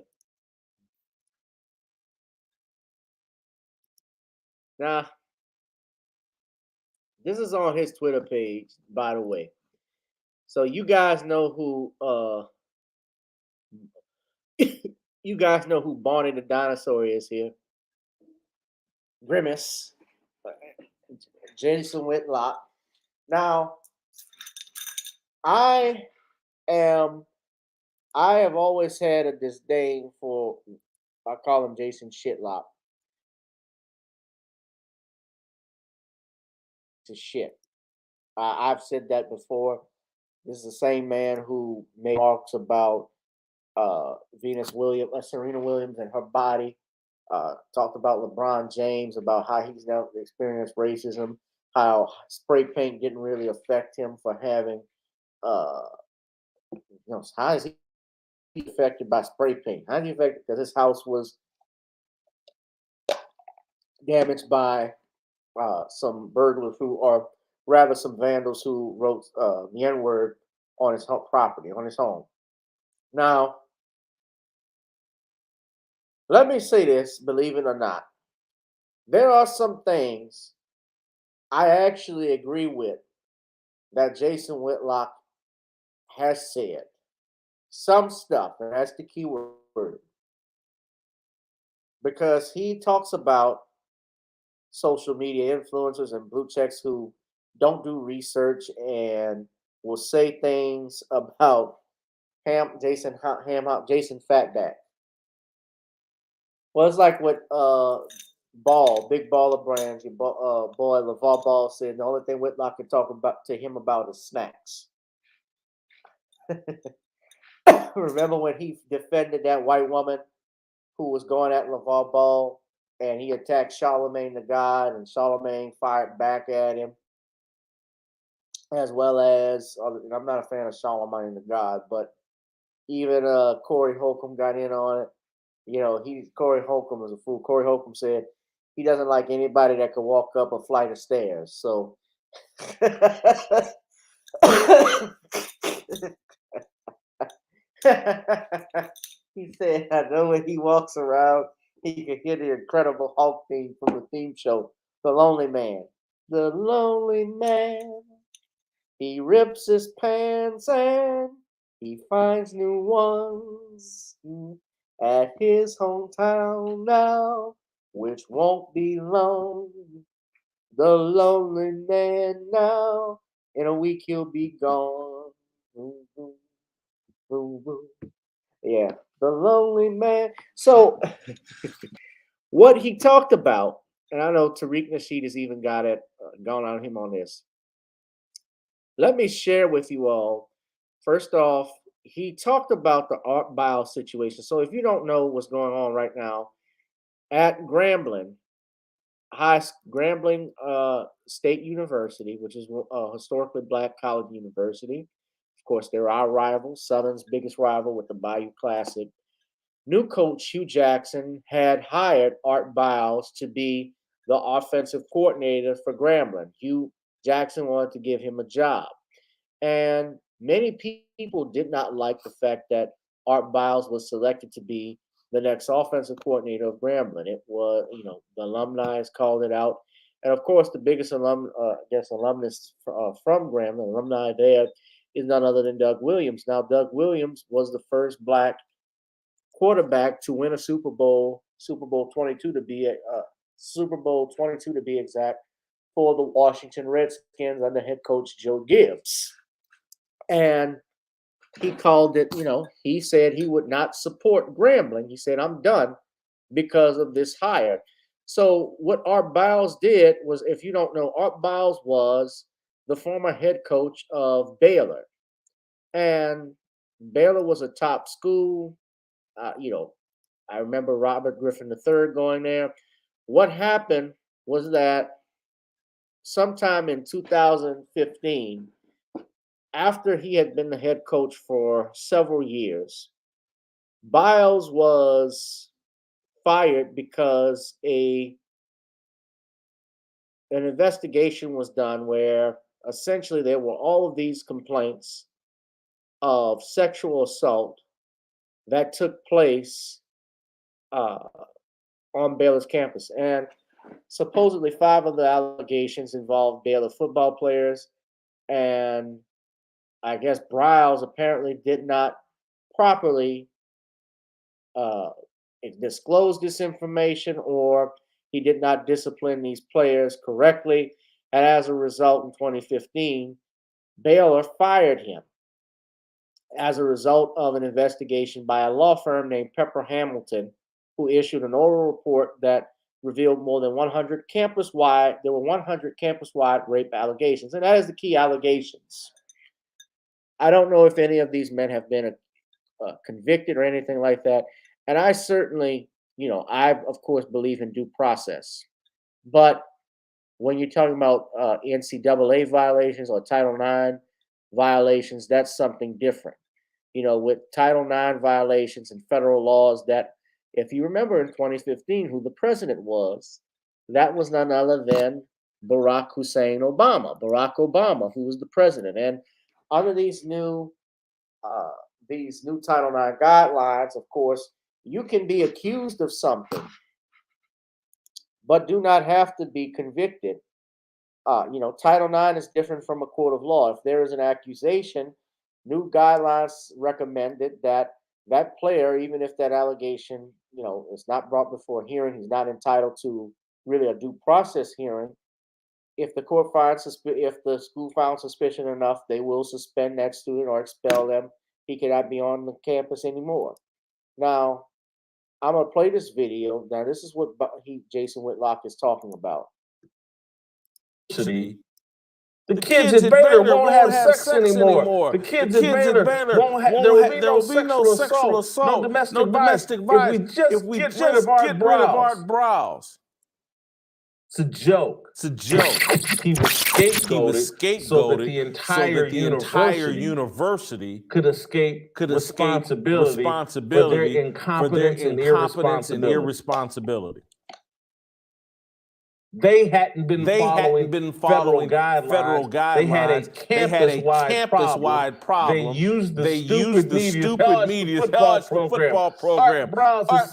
A: Now, this is on his Twitter page, by the way. So you guys know who you guys know who Barney the dinosaur is here. Grimace. Jason Whitlock. Now, I have always had a disdain for, I call him Jason Shitlock. To shit. I've said that before. This is the same man who made remarks about Serena Williams and her body. Talked about LeBron James, about how he's now experienced racism, how spray paint didn't really affect him for having, how is he affected by spray paint? How is he affected? Because his house was damaged by some burglars or rather some vandals who wrote the N-word on his property, on his home. Now, let me say this, believe it or not. There are some things I actually agree with that Jason Whitlock has said. Some stuff, and that's the key word. Because he talks about social media influencers and blue checks who don't do research and will say things about Jason Fatback. Well, it's like what Big Baller Brands, your boy LeVar Ball said. The only thing Whitlock can talk about to him about is snacks. Remember when he defended that white woman who was going at LeVar Ball and he attacked Charlemagne the God and Charlemagne fired back at him? As well as, I'm not a fan of Charlemagne the God, but even Corey Holcomb got in on it. Corey Holcomb was a fool. Corey Holcomb said he doesn't like anybody that can walk up a flight of stairs. So he said, I know when he walks around, he can hear the Incredible Hulk theme from the theme show, The Lonely Man. The Lonely Man. He rips his pants and he finds new ones at his hometown now, which won't be long. The lonely man now, in a week he'll be gone. Yeah, the lonely man. So, what he talked about, and I know Tariq Nasheed has even gone on him on this. Let me share with you all. First off, he talked about the Art Biles situation. So if you don't know what's going on right now, at Grambling State University, which is a historically black college university. Of course, they're our rival, Southern's biggest rival with the Bayou Classic. New coach Hugh Jackson had hired Art Biles to be the offensive coordinator for Grambling. Hugh Jackson wanted to give him a job. And many people did not like the fact that Art Biles was selected to be the next offensive coordinator of Grambling. It was, the alumni called it out. And of course, the biggest alumnus from Grambling, alumni there, is none other than Doug Williams. Now, Doug Williams was the first black quarterback to win a Super Bowl 22 to be exact, for the Washington Redskins under head coach Joe Gibbs. And he called it, he said he would not support Grambling. He said, I'm done because of this hire. So what Art Biles did was, if you don't know, Art Biles was the former head coach of Baylor. And Baylor was a top school. I remember Robert Griffin III going there. What happened was that sometime in 2015, after he had been the head coach for several years, Biles was fired because an investigation was done where essentially there were all of these complaints of sexual assault that took place on Baylor's campus. And supposedly 5 of the allegations involved Baylor football players. And I guess Biles apparently did not properly disclose this information, or he did not discipline these players correctly. And as a result, in 2015, Baylor fired him as a result of an investigation by a law firm named Pepper Hamilton, who issued an oral report that revealed more than 100 campus-wide rape allegations. And that is the key allegations. I don't know if any of these men have been convicted or anything like that. And I certainly, I of course believe in due process. But when you're talking about NCAA violations or Title IX violations, that's something different. With Title IX violations and federal laws, that if you remember in 2015 who the president was, that was none other than Barack Obama, who was the president. And under these new Title IX guidelines, of course, you can be accused of something, but do not have to be convicted. Title IX is different from a court of law. If there is an accusation, new guidelines recommended that player, even if that allegation, is not brought before a hearing, he's not entitled to really a due process hearing. If the school found suspicion enough, they will suspend that student or expel them. He cannot be on the campus anymore. Now, I'm gonna play this video. Now, this is what Jason Whitlock is talking about.
G: The kids at Baylor won't have sex anymore. The kids at Baylor won't have. There will be no sexual assault, no domestic violence. If we just get rid of Art Biles. It's a joke. He was scapegoated so that the entire university could escape responsibility for their incompetence and irresponsibility. They hadn't been following federal guidelines. They had a campus-wide problem. They used the stupid media football program. Art Biles has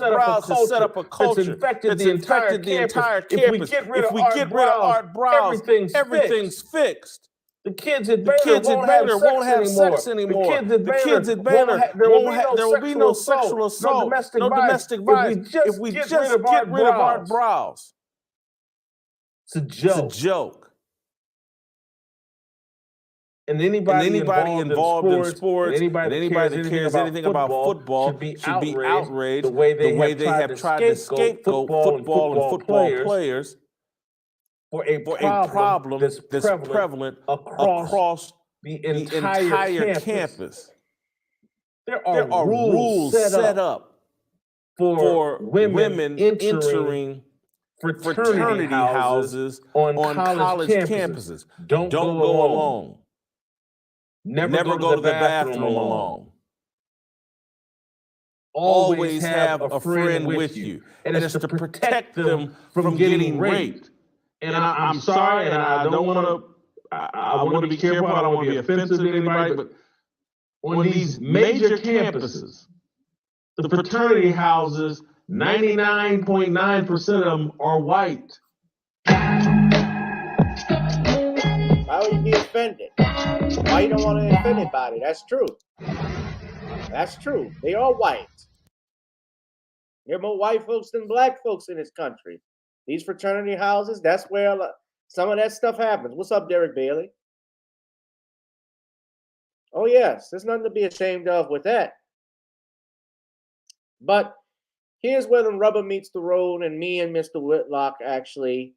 G: set up a culture that's infected the entire campus. If we get rid of Art Biles, everything's fixed. The kids at Baylor won't have sex anymore. The kids at Baylor there will be no sexual assault, no domestic violence. If we just get rid of Art Biles. It's a joke. And anybody involved in sports, anybody that cares anything about football should be outraged the way they have tried to scapegoat football and football players for a problem that's prevalent across the entire campus. There are rules set up for women entering fraternity houses on college campuses. Don't go alone. Never go to the bathroom alone. Always have a friend with you. And it's to protect them from getting raped. And I'm sorry, and I don't want to, I want to be careful, I don't want to be offensive to anybody, but on these major campuses, the fraternity houses, 99.9% of them are white.
A: Why would you be offended? Why you don't want to offend anybody? That's true. That's true. They are white. There are more white folks than black folks in this country. These fraternity houses, that's where some of that stuff happens. What's up, Derek Bailey? Oh, yes. There's nothing to be ashamed of with that. But here's where the rubber meets the road, and me and Mr. Whitlock actually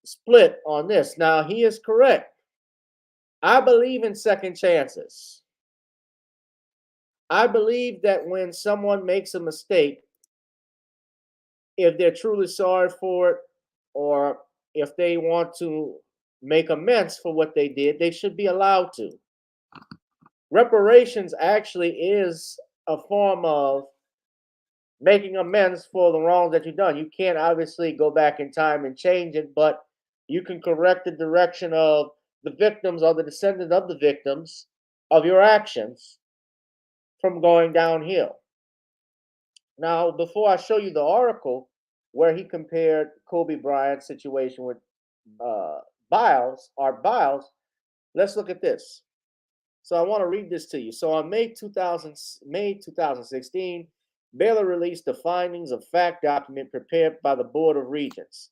A: split on this. Now, he is correct. I believe in second chances. I believe that when someone makes a mistake, if they're truly sorry for it, or if they want to make amends for what they did, they should be allowed to. Reparations actually is a form of making amends for the wrong that you've done. You can't obviously go back in time and change it, but you can correct the direction of the victims or the descendants of the victims of your actions from going downhill. Now, before I show you the article where he compared Kobe Bryant's situation with uh, Biles, let's look at this. So I want to read this to you. So on May 2016, Baylor released the findings of fact document prepared by the Board of Regents.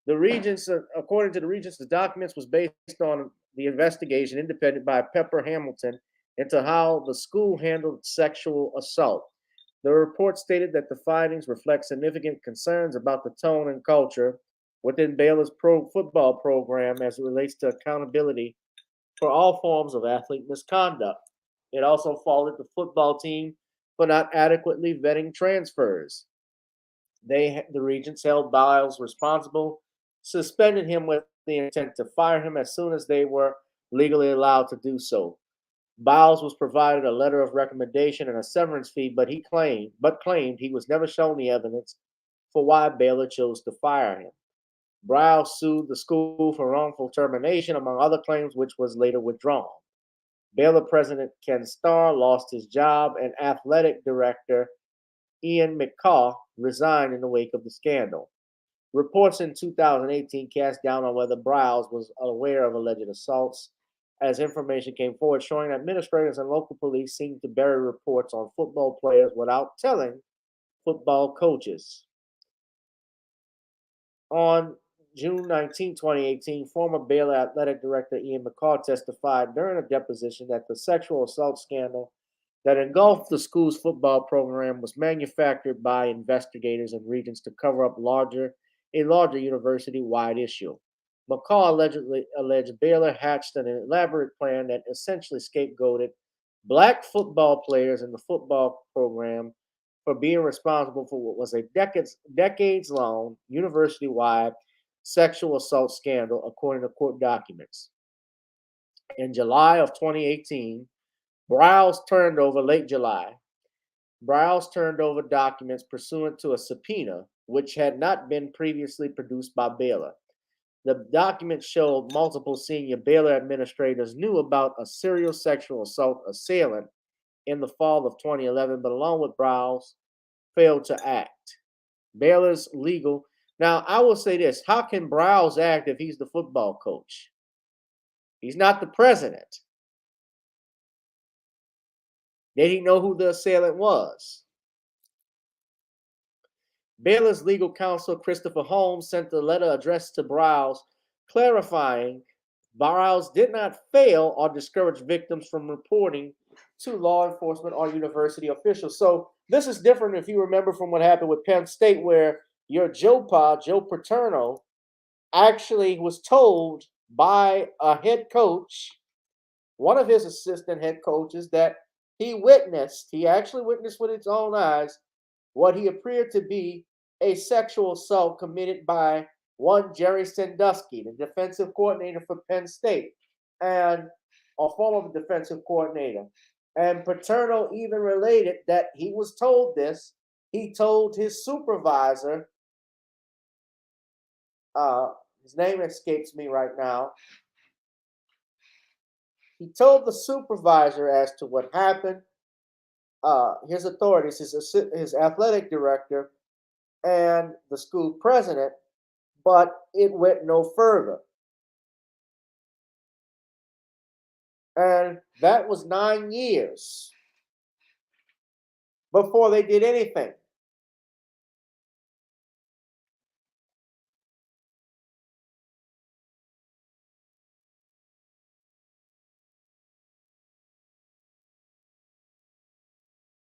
A: The Regents, according to the Regents, the documents was based on the investigation independent by Pepper Hamilton into how the school handled sexual assault. The report stated that the findings reflect significant concerns about the tone and culture within Baylor's pro football program as it relates to accountability for all forms of athlete misconduct. It also faulted the football team for not adequately vetting transfers. The Regents held Biles responsible, suspended him with the intent to fire him as soon as they were legally allowed to do so. Biles was provided a letter of recommendation and a severance fee, but claimed he was never shown the evidence for why Baylor chose to fire him. Biles sued the school for wrongful termination, among other claims, which was later withdrawn. Baylor president Ken Starr lost his job, and athletic director Ian McCaw resigned in the wake of the scandal. Reports in 2018 cast doubt on whether Biles was aware of alleged assaults, as information came forward showing that administrators and local police seemed to bury reports on football players without telling football coaches. On June 19, 2018, former Baylor athletic director Ian McCaw testified during a deposition that the sexual assault scandal that engulfed the school's football program was manufactured by investigators and Regents to cover up a larger university-wide issue. McCaw alleged Baylor hatched an elaborate plan that essentially scapegoated black football players in the football program for being responsible for what was a decades-long university-wide sexual assault scandal, according to court documents. In July of 2018, late July, Biles turned over documents pursuant to a subpoena, which had not been previously produced by Baylor. The documents showed multiple senior Baylor administrators knew about a serial sexual assault assailant in the fall of 2011, but along with Biles, failed to act. Baylor's legal. Now, I will say this: how can Biles act if he's the football coach? He's not the president. Did he know who the assailant was? Baylor's legal counsel, Christopher Holmes, sent a letter addressed to Biles clarifying Biles did not fail or discourage victims from reporting to law enforcement or university officials. So this is different if you remember from what happened with Penn State, where your Joe Paterno, actually was told by a head coach, one of his assistant head coaches, that he actually witnessed with his own eyes what he appeared to be a sexual assault committed by one Jerry Sandusky, the defensive coordinator for Penn State, and a former defensive coordinator. And Paterno even related that he was told this. He told his supervisor, his name escapes me right now. He told the supervisor as to what happened, his authorities, his athletic director, and the school president, but it went no further. And that was 9 years before they did anything.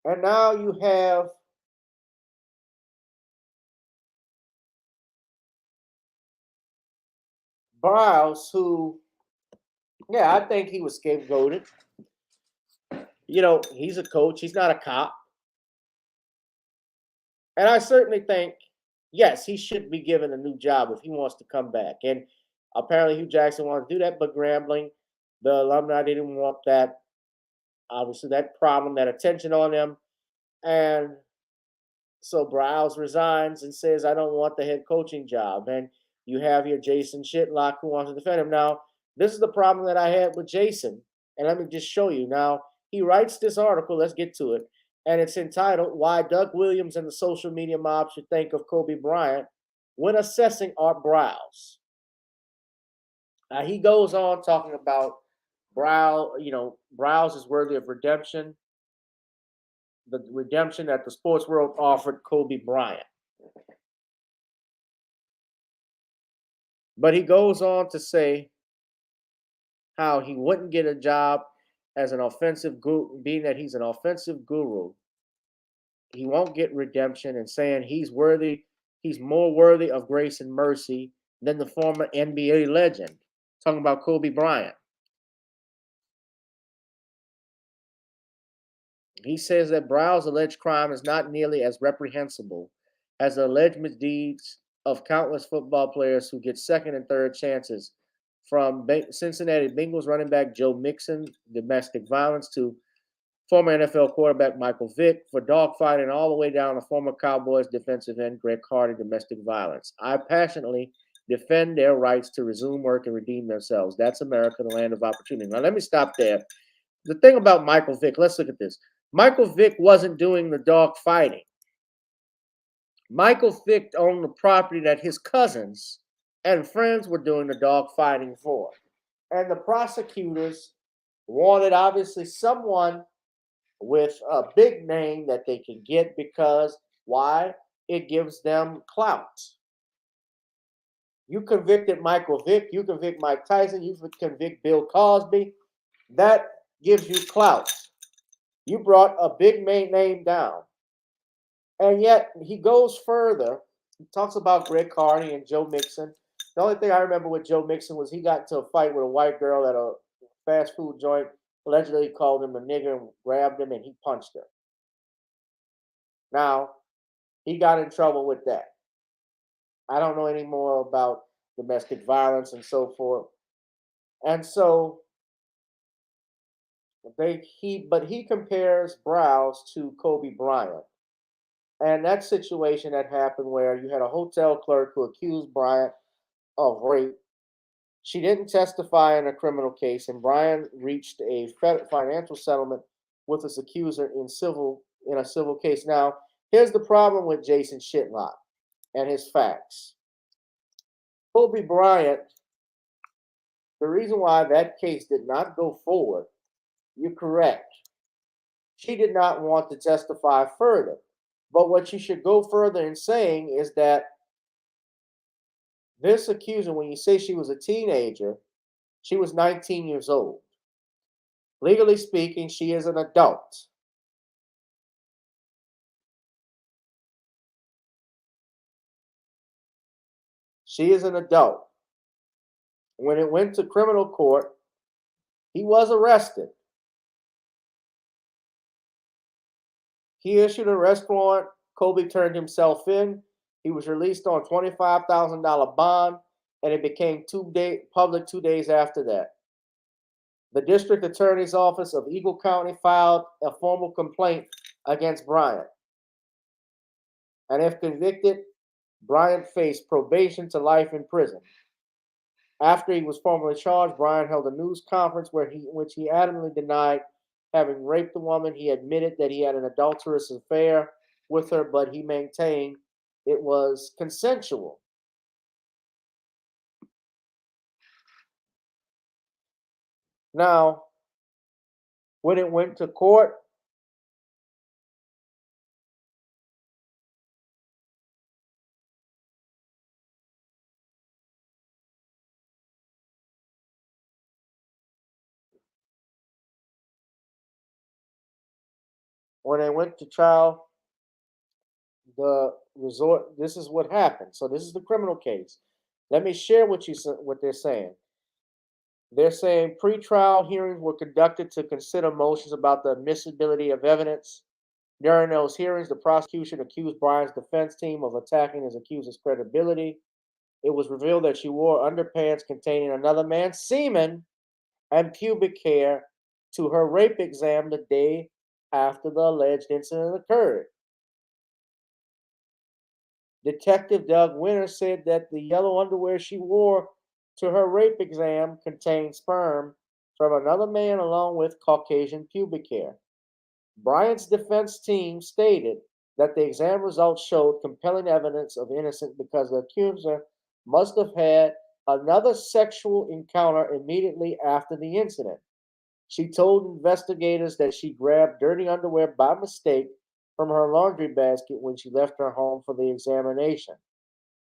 A: And now you have Biles, who, yeah, I think he was scapegoated. You know, he's a coach. He's not a cop. And I certainly think, yes, he should be given a new job if he wants to come back. And apparently Hugh Jackson wanted to do that, but Grambling, the alumni, didn't want that, obviously, that problem, that attention on them. And so Biles resigns and says, I don't want the head coaching job. And you have your Jason Shitlock who wants to defend him. Now, this is the problem that I had with Jason. And let me just show you. Now, he writes this article. Let's get to it. and it's entitled "Why Doug Williams and the Social Media Mob Should Think of Kobe Bryant When Assessing Art Browse." Now he goes on talking about Browse is worthy of redemption, the redemption that the sports world offered Kobe Bryant. But he goes on to say how he wouldn't get a job as an offensive guru, being that he's an offensive guru. He won't get redemption, and saying he's more worthy of grace and mercy than the former NBA legend. Talking about Kobe Bryant. He says that Brow's alleged crime is not nearly as reprehensible as the alleged misdeeds of countless football players who get second and third chances, from Cincinnati Bengals running back Joe Mixon, domestic violence, to former NFL quarterback Michael Vick for dogfighting, all the way down to former Cowboys defensive end Greg Hardy, domestic violence. I passionately defend their rights to resume work and redeem themselves. That's America, the land of opportunity. Now, let me stop there. The thing about Michael Vick, let's look at this. Michael Vick wasn't doing the dog fighting. Michael Vick owned the property that his cousins and friends were doing the dog fighting for. And the prosecutors wanted, obviously, someone with a big name that they can get, because why? It gives them clout. You convicted Michael Vick, you convict Mike Tyson, you convict Bill Cosby. That gives you clout. You brought a big name down. And yet he goes further. He talks about Greg Hardy and Joe Mixon. The only thing I remember with Joe Mixon was he got into a fight with a white girl at a fast food joint. Allegedly called him a nigger and grabbed him, and he punched her. Now, he got in trouble with that. I don't know any more about domestic violence and so forth. And so he compares Browse to Kobe Bryant. And that situation that happened where you had a hotel clerk who accused Bryant of rape. She didn't testify in a criminal case, and Bryant reached a financial settlement with his accuser in a civil case. Now, here's the problem with Jason Shitlock and his facts. Kobe Bryant, the reason why that case did not go forward, you're correct. She did not want to testify further. But what she should go further in saying is that this accuser, when you say she was a teenager, she was 19 years old. Legally speaking, she is an adult. She is an adult. When it went to criminal court, he was arrested. He issued an arrest warrant. Kobe turned himself in. He was released on $25,000 bond, and it became public 2 days after that. The district attorney's office of Eagle County filed a formal complaint against Bryant. And if convicted, Bryant faced probation to life in prison. After he was formally charged, Bryant held a news conference in which he adamantly denied having raped the woman. He admitted that he had an adulterous affair with her, but he maintained it was consensual. Now, when it went to court, when they went to trial, this is what happened. So this is the criminal case. Let me share what they're saying. They're saying pre-trial hearings were conducted to consider motions about the admissibility of evidence. During those hearings, the prosecution accused Bryant's defense team of attacking his accuser's credibility. It was revealed that she wore underpants containing another man's semen and pubic hair to her rape exam the day after the alleged incident occurred. Detective Doug Winter said that the yellow underwear she wore to her rape exam contained sperm from another man along with Caucasian pubic hair. Bryant's defense team stated that the exam results showed compelling evidence of innocence because the accuser must have had another sexual encounter immediately after the incident. She told investigators that she grabbed dirty underwear by mistake from her laundry basket when she left her home for the examination.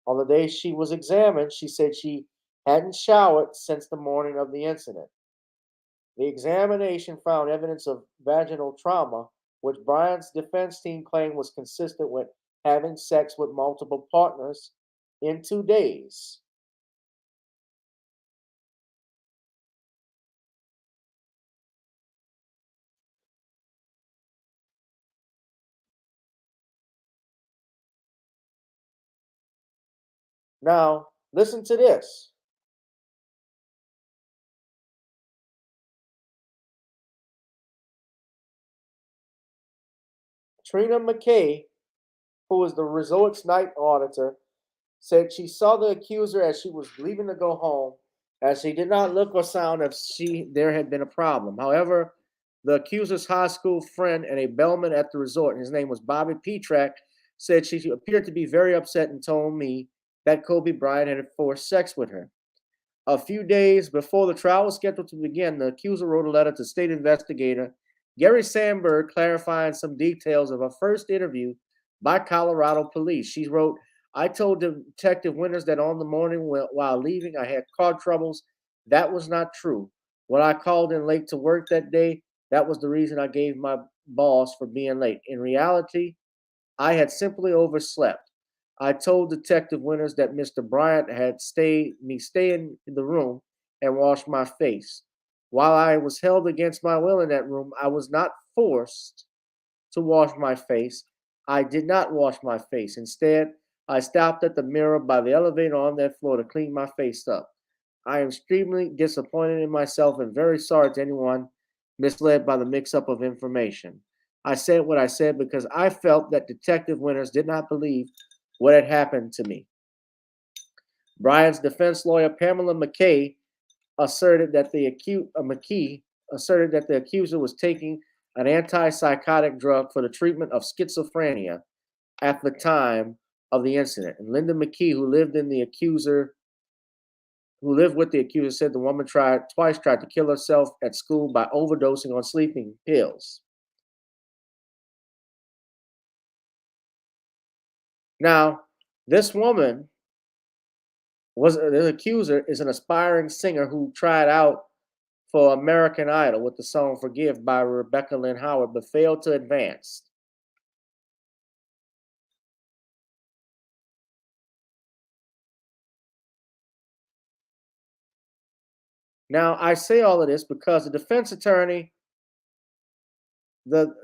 A: On the day she was examined, she said she hadn't showered since the morning of the incident. The examination found evidence of vaginal trauma, which Bryant's defense team claimed was consistent with having sex with multiple partners in 2 days. Now, listen to this. Trina McKay, who is the resort's night auditor, said she saw the accuser as she was leaving to go home, as she did not look or sound as there had been a problem. However, the accuser's high school friend and a bellman at the resort, his name was Bobby Petrak, said she appeared to be very upset and told me that Kobe Bryant had forced sex with her. A few days before the trial was scheduled to begin, the accuser wrote a letter to state investigator Gary Sandberg clarifying some details of a first interview by Colorado police. She wrote, I told Detective Winters that on the morning while leaving, I had car troubles. That was not true. When I called in late to work that day, that was the reason I gave my boss for being late. In reality, I had simply overslept. I told Detective Winters that Mr. Bryant had stay in the room and wash my face. While I was held against my will in that room, I was not forced to wash my face. I did not wash my face. Instead, I stopped at the mirror by the elevator on that floor to clean my face up. I am extremely disappointed in myself and very sorry to anyone misled by the mix-up of information. I said what I said because I felt that Detective Winters did not believe what had happened to me. Bryant's defense lawyer, Pamela McKay, asserted that the accuser was taking an antipsychotic drug for the treatment of schizophrenia at the time of the incident. And Linda McKee, who lived with the accuser, said the woman tried to kill herself at school by overdosing on sleeping pills. Now, this woman the accuser is an aspiring singer who tried out for American Idol with the song Forgive by Rebecca Lynn Howard, but failed to advance. Now, I say all of this because the defense attorney,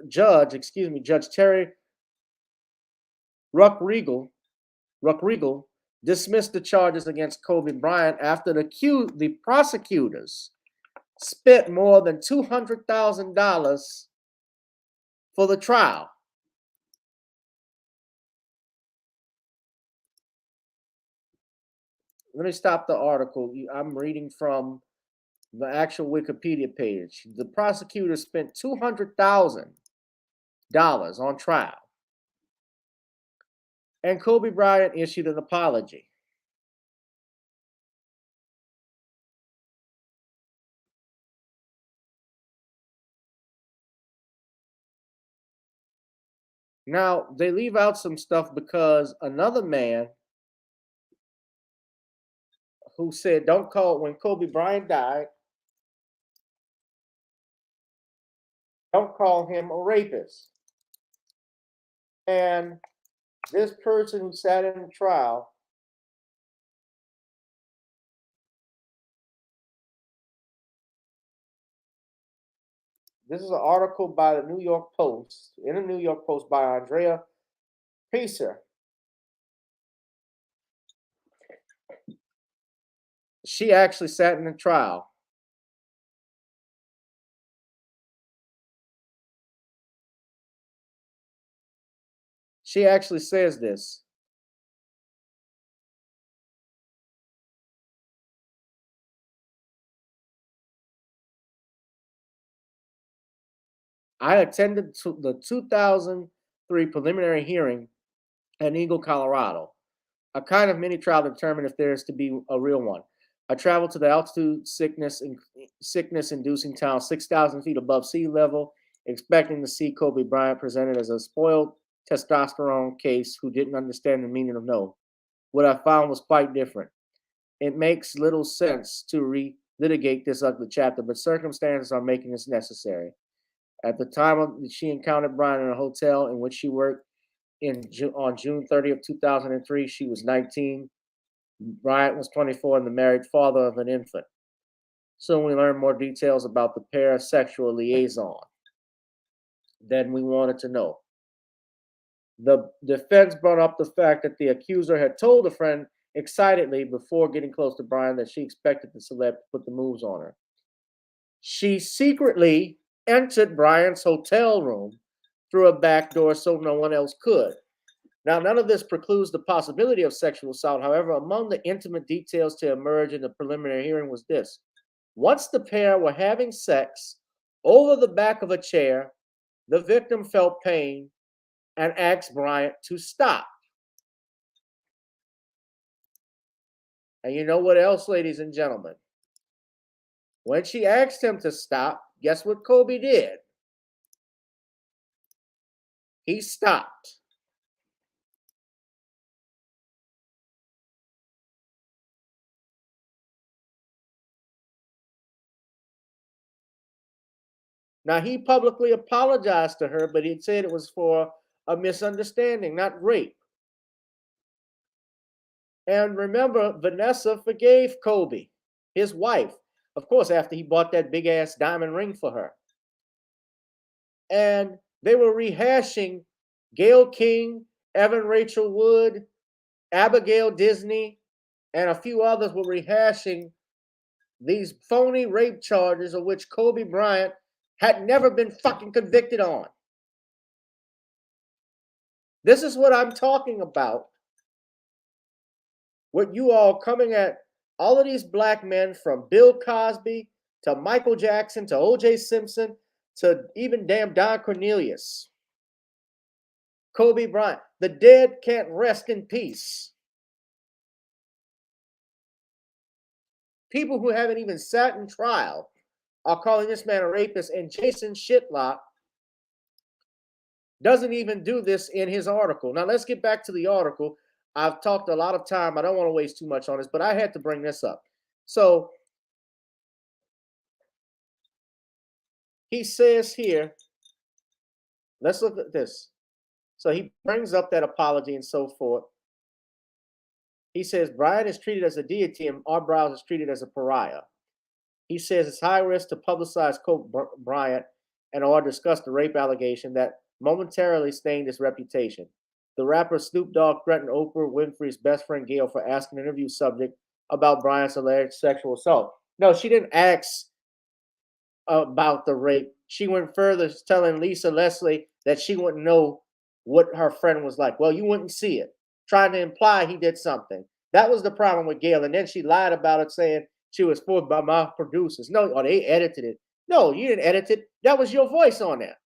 A: Judge Terry Ruckriegel, dismissed the charges against Kobe Bryant after the prosecutors spent more than $200,000 for the trial. Let me stop the article. I'm reading from the actual Wikipedia page. The prosecutors spent $200,000 on trial. And Kobe Bryant issued an apology. Now, they leave out some stuff because another man who said, when Kobe Bryant died, don't call him a rapist. And this person who sat in the trial this is an article by the New York Post, in the New York Post by Andrea Pacer. She actually sat in the trial. She actually says this. I attended the 2003 preliminary hearing in Eagle, Colorado. A kind of mini trial to determine if there is to be a real one. I traveled to the altitude sickness-inducing town 6,000 feet above sea level, expecting to see Kobe Bryant presented as a spoiled testosterone case who didn't understand the meaning of no. What I found was quite different. It makes little sense to relitigate this ugly chapter, but circumstances are making this necessary. At the time she encountered Bryant in a hotel in which she worked on June 30th, 2003, she was 19. Bryant was 24 and the married father of an infant. Soon we learned more details about the pair's sexual liaison than we wanted to know. The defense brought up the fact that the accuser had told a friend excitedly before getting close to Bryant that she expected the celeb to put the moves on her. She secretly entered Bryant's hotel room through a back door so no one else could. Now, none of this precludes the possibility of sexual assault. However, among the intimate details to emerge in the preliminary hearing was this. Once the pair were having sex over the back of a chair, the victim felt pain and asked Bryant to stop. And you know what else, ladies and gentlemen? When she asked him to stop, guess what Kobe did? He stopped. Now, he publicly apologized to her, but he said it was for a misunderstanding, not rape. And remember, Vanessa forgave Kobe, his wife, of course, after he bought that big-ass diamond ring for her. And they were rehashing Gayle King, Evan Rachel Wood, Abigail Disney, and a few others were rehashing these phony rape charges of which Kobe Bryant had never been fucking convicted on. This is what I'm talking about. What you all coming at all of these black men, from Bill Cosby to Michael Jackson to O.J. Simpson to even damn Don Cornelius. Kobe Bryant. The dead can't rest in peace. People who haven't even sat in trial are calling this man a rapist, and Jason Shitlock doesn't even do this in his article. Now, let's get back to the article. I've talked a lot of time. I don't want to waste too much on this, but I had to bring this up. So he says here, let's look at this. So he brings up that apology and so forth. He says Bryant is treated as a deity and Art Biles is treated as a pariah. He says it's high risk to publicize Kobe Bryant and or discuss the rape allegation that momentarily stained his reputation. The rapper Snoop Dogg threatened Oprah Winfrey's best friend Gayle for asking an interview subject about Bryant's alleged sexual assault. No, she didn't ask about the rape. She went further, telling Lisa Leslie that she wouldn't know what her friend was like. Well, you wouldn't see it. Trying to imply he did something. That was the problem with Gayle. And then she lied about it, saying she was forced by my producers. No, or they edited it. No, you didn't edit it. That was your voice on there.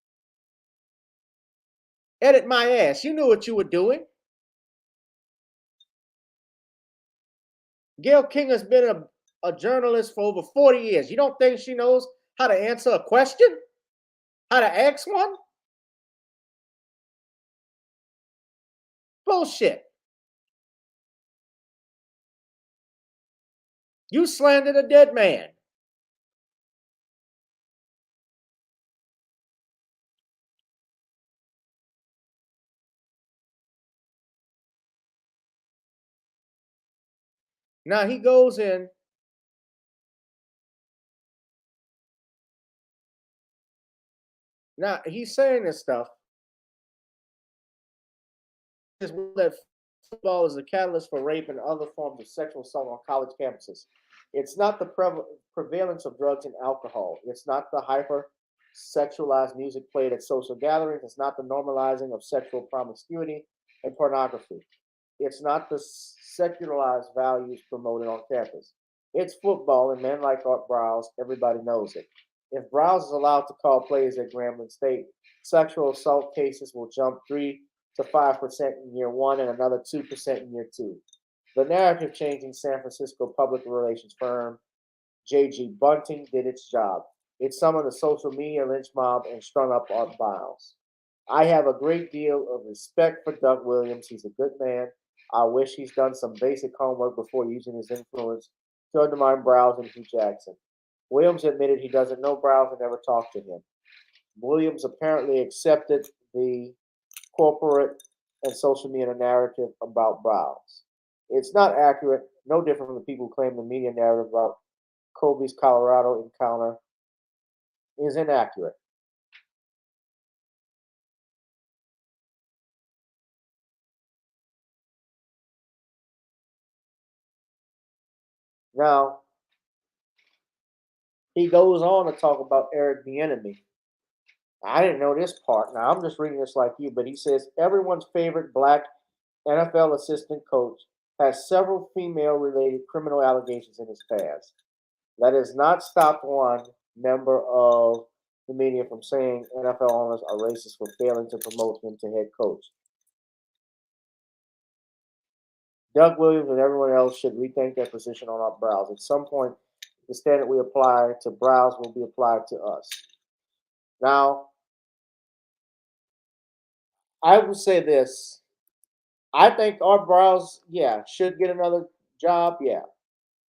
A: Edit my ass. You knew what you were doing. Gayle King has been a journalist for over 40 years. You don't think she knows how to answer a question? How to ask one? Bullshit. You slandered a dead man. Now he goes in. Now he's saying this stuff. That football is a catalyst for rape and other forms of sexual assault on college campuses. It's not the prevalence of drugs and alcohol. It's not the hyper-sexualized music played at social gatherings. It's not the normalizing of sexual promiscuity and pornography. It's not the secularized values promoted on campus. It's football, and men like Art Biles, everybody knows it. If Browse is allowed to call plays at Grambling State, sexual assault cases will jump 3 to 5% in year 1 and another 2% in year 2. The narrative-changing San Francisco public relations firm J.G. Bunting did its job. It summoned a social media lynch mob and strung up Art Biles. I have a great deal of respect for Doug Williams. He's a good man. I wish he's done some basic homework before using his influence to undermine Browse and Hugh Jackson. Williams admitted he doesn't know Browse and never talked to him. Williams apparently accepted the corporate and social media narrative about Browse. It's not accurate, no different from the people who claim the media narrative about Kobe's Colorado encounter is inaccurate. Now, he goes on to talk about Eric Bieniemy. I didn't know this part. Now, I'm just reading this like you, but he says everyone's favorite black NFL assistant coach has several female-related criminal allegations in his past. That has not stopped one member of the media from saying NFL owners are racist for failing to promote him to head coach. Doug Williams and everyone else should rethink their position on our Browse. At some point, the standard we apply to Browse will be applied to us. Now, I will say this. I think our Browse, should get another job. Yeah,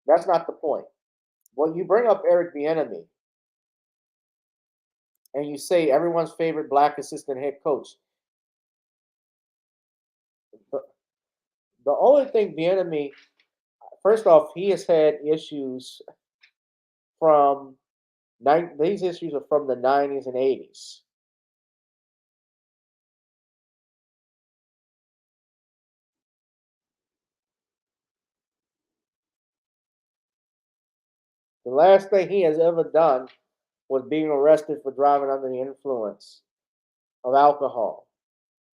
A: that's not the point. When you bring up Eric Bieniemy and you say everyone's favorite black assistant head coach, the only thing Bieniemy, first off, he has had issues from these issues are from the 90s and 80s. The last thing he has ever done was being arrested for driving under the influence of alcohol,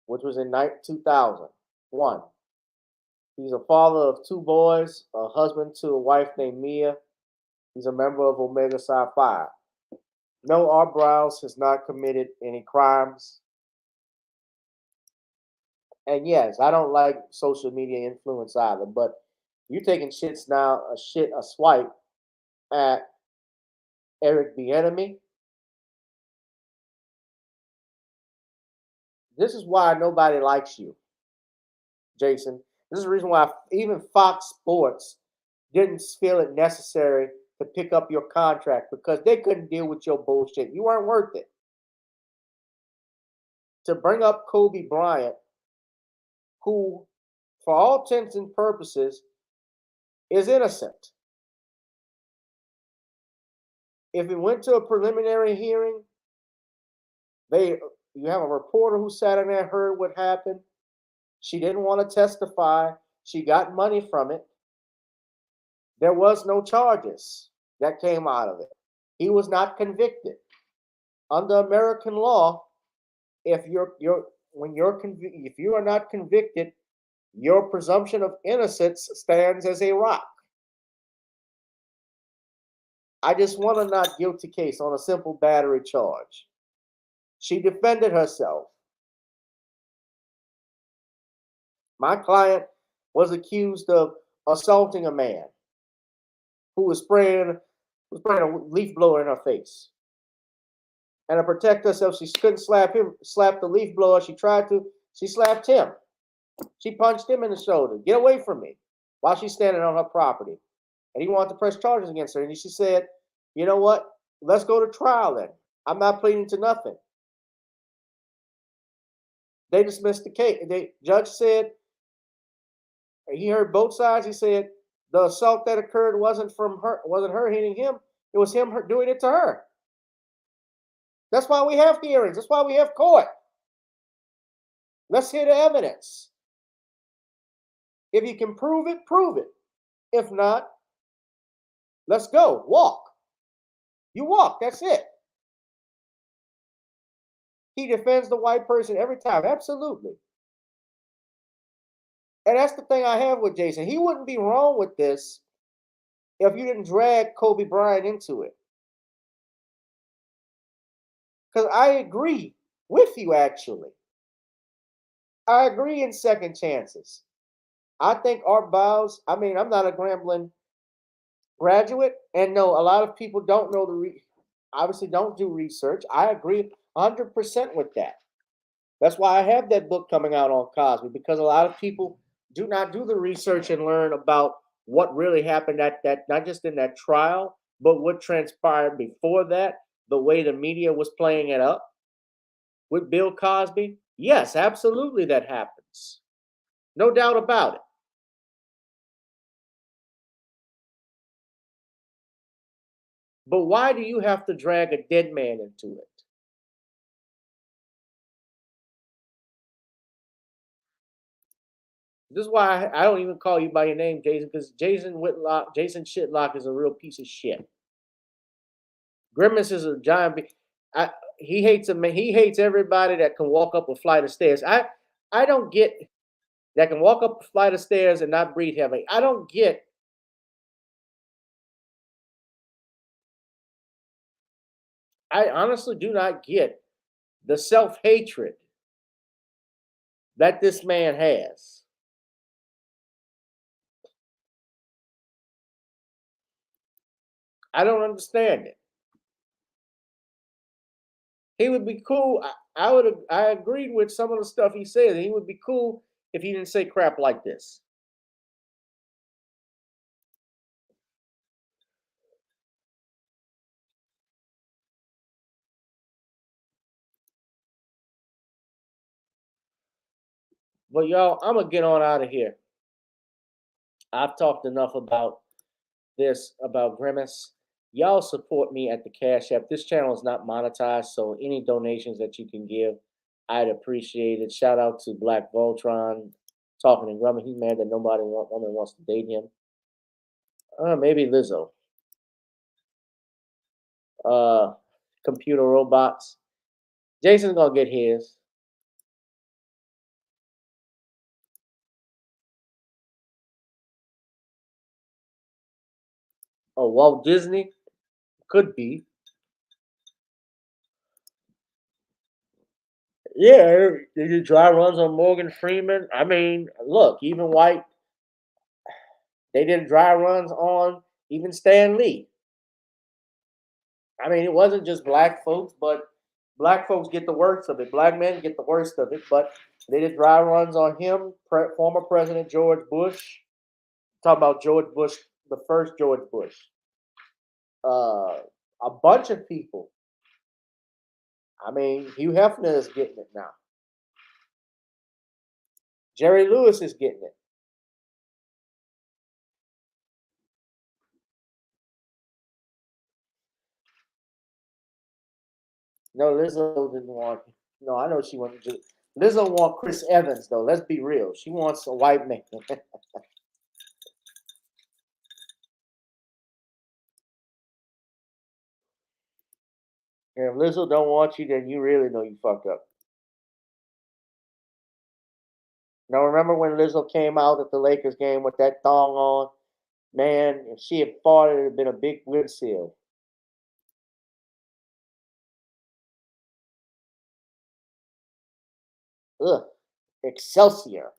A: which was in 2001. He's a father of 2 boys, a husband to a wife named Mia. He's a member of Omega Psi Phi. No, Art Browse has not committed any crimes. And yes, I don't like social media influence either, but you're taking a swipe at Eric Bieniemy. This is why nobody likes you, Jason. This is the reason why even Fox Sports didn't feel it necessary to pick up your contract because they couldn't deal with your bullshit. You weren't worth it. To bring up Kobe Bryant, who, for all intents and purposes, is innocent. If it went to a preliminary hearing, you have a reporter who sat in there, heard what happened. She didn't want to testify. She got money from it. There was no charges that came out of it. He was not convicted. Under American law, if you are not convicted, your presumption of innocence stands as a rock. I just want a not guilty case on a simple battery charge. She defended herself. My client was accused of assaulting a man who was spraying a leaf blower in her face. And to protect herself, she couldn't slap the leaf blower. She slapped him. She punched him in the shoulder. Get away from me, while she's standing on her property. And he wanted to press charges against her. And she said, you know what? Let's go to trial then. I'm not pleading to nothing. They dismissed the case. The judge said, he heard both sides. He said the assault that occurred wasn't her hitting him. It was him doing it to her. That's why we have hearings. That's why we have court. Let's hear the evidence. If you can prove it, prove it. If not, let's go. Walk. You walk. That's it. He defends the white person every time. Absolutely. And that's the thing I have with Jason. He wouldn't be wrong with this if you didn't drag Kobe Bryant into it. Because I agree with you, actually. I agree in second chances. I think Art Biles, I mean, I'm not a Grambling graduate, and no, a lot of people don't know obviously don't do research. I agree 100% with that. That's why I have that book coming out on Cosby, because a lot of people do not do the research and learn about what really happened at that, not just in that trial, but what transpired before that, the way the media was playing it up with Bill Cosby. Yes, absolutely that happens. No doubt about it. But why do you have to drag a dead man into it? This is why I don't even call you by your name, Jason, because Jason Shitlock is a real piece of shit. Grimace is a giant. He hates him. He hates everybody that can walk up a flight of stairs. I don't get that can walk up a flight of stairs and not breathe heavy. I don't get. I honestly do not get the self-hatred that this man has. I don't understand it. He would be cool. I agreed with some of the stuff he said. He would be cool if he didn't say crap like this. But y'all, I'm gonna get on out of here. I've talked enough about this, about Grimace. Y'all support me at the Cash App. This channel is not monetized, so any donations that you can give, I'd appreciate it. Shout out to Black Voltron, talking to Grumman. He's mad that woman wants to date him. Maybe Lizzo. Computer robots. Jason's gonna get his. Oh, Walt Disney? Could be. Yeah, they did dry runs on Morgan Freeman. I mean, look, even White, they did dry runs on even Stan Lee. I mean, it wasn't just black folks, but black folks get the worst of it. Black men get the worst of it, but they did dry runs on him, former President George Bush. Talk about George Bush, the first George Bush. A bunch of people. I mean, Hugh Hefner is getting it now. Jerry Lewis is getting it. No, Lizzo didn't want. No, I know she wanted to. Lizzo want Chris Evans though. Let's be real. She wants a white man. And if Lizzo don't want you, then you really know you fucked up. Now remember when Lizzo came out at the Lakers game with that thong on? Man, if she had fought, it would have been a big win seal. Ugh. Excelsior.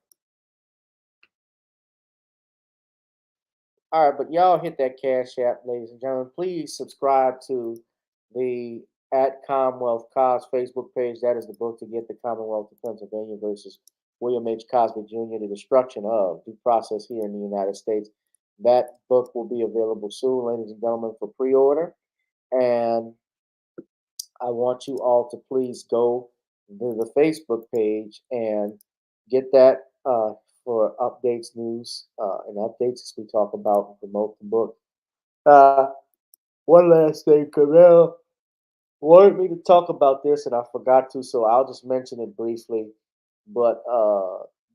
A: All right, but y'all hit that Cash App, ladies and gentlemen. Please subscribe to the at Commonwealth Cos Facebook page. That is the book to get the Commonwealth of Pennsylvania versus William H. Cosby Jr., The Destruction of Due Process here in the United States. That book will be available soon, ladies and gentlemen, for pre-order. And I want you all to please go to the Facebook page and get that for updates, news, and updates as we talk about and promote the book. One last thing, Carell wanted me to talk about this, and I forgot to, so I'll just mention it briefly. But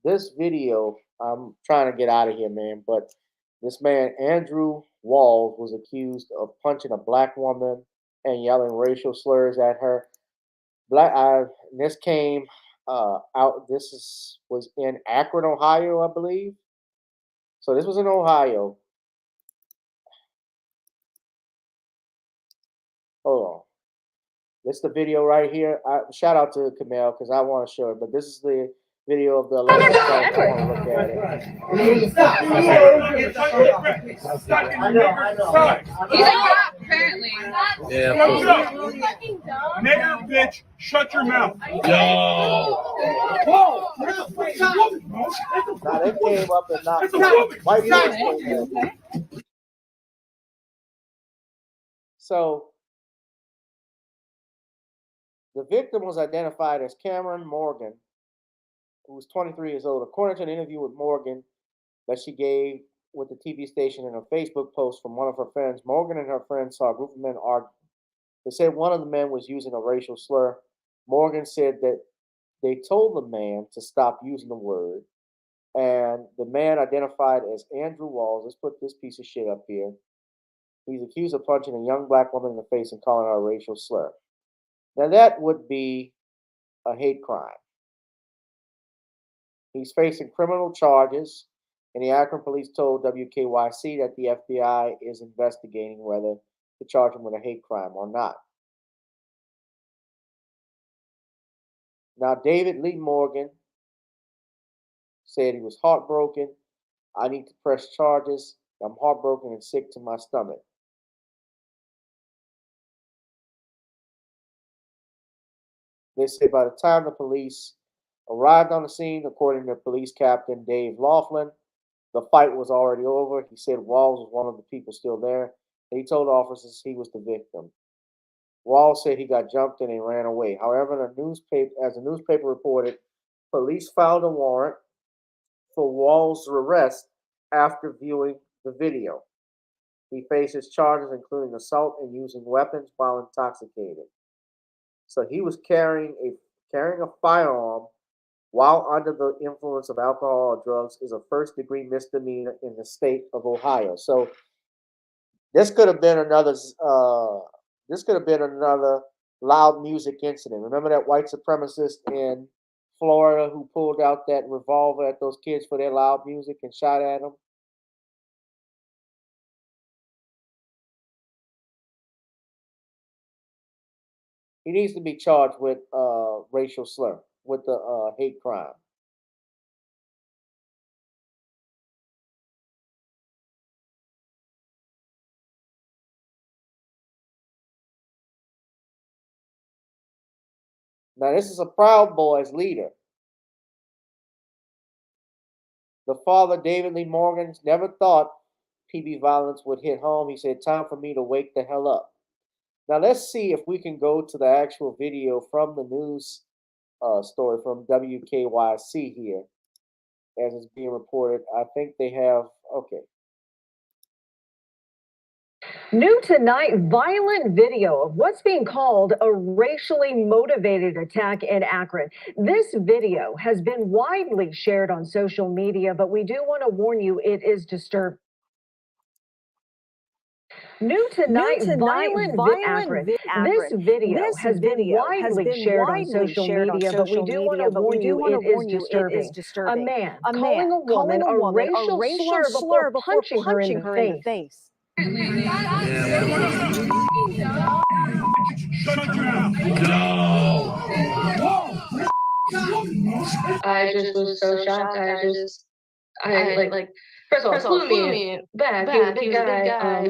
A: this video, I'm trying to get out of here, man. But this man, Andrew Walls, was accused of punching a black woman and yelling racial slurs at her. This came out. Was in Akron, Ohio, I believe. So this was in Ohio. Hold on. This is the video right here. Shout out to Camille because I want to show it, but this is the video of the alleged assault. I want to look at it.
C: Stop. I know.
H: He's a cop, apparently.
I: Nigger bitch, shut your mouth.
A: Now they came up and knocked white people. So the victim was identified as Cameron Morgan, who was 23 years old. According to an interview with Morgan that she gave with the TV station in a Facebook post from one of her friends, Morgan and her friends saw a group of men arguing. They said one of the men was using a racial slur. Morgan said that they told the man to stop using the word. And the man identified as Andrew Walls, let's put this piece of shit up here. He's accused of punching a young black woman in the face and calling her a racial slur. Now that would be a hate crime. He's facing criminal charges, and the Akron police told WKYC that the FBI is investigating whether to charge him with a hate crime or not. Now, David Lee Morgan said he was heartbroken. I need to press charges. I'm heartbroken and sick to my stomach. They said by the time the police arrived on the scene, according to police captain Dave Laughlin, the fight was already over. He said Walls was one of the people still there. And he told officers he was the victim. Walls said he got jumped and he ran away. However, as the newspaper reported, police filed a warrant for Walls' arrest after viewing the video. He faces charges including assault and using weapons while intoxicated. So he was carrying a firearm while under the influence of alcohol or drugs is a first-degree misdemeanor in the state of Ohio. So this could have been another loud music incident. Remember that white supremacist in Florida who pulled out that revolver at those kids for their loud music and shot at them? He needs to be charged with racial slur, with the hate crime. Now, this is a Proud Boys leader. The father, David Lee Morgan, never thought PB violence would hit home. He said, time for me to wake the hell up. Now, let's see if we can go to the actual video from the news story from WKYC here, as it's being reported. I think they have, okay.
E: New tonight, violent video of what's being called a racially motivated attack in Akron. This video has been widely shared on social media, but we do want to warn you, it is disturbing. New tonight, violent Akron. This video has been widely shared on social media, but we do want to warn you, it is disturbing. A man calling a woman a racial slur before punching her in the face.
I: Shut your mouth. No.
H: I just was so shocked. I first of all, flew me back. He was a big guy.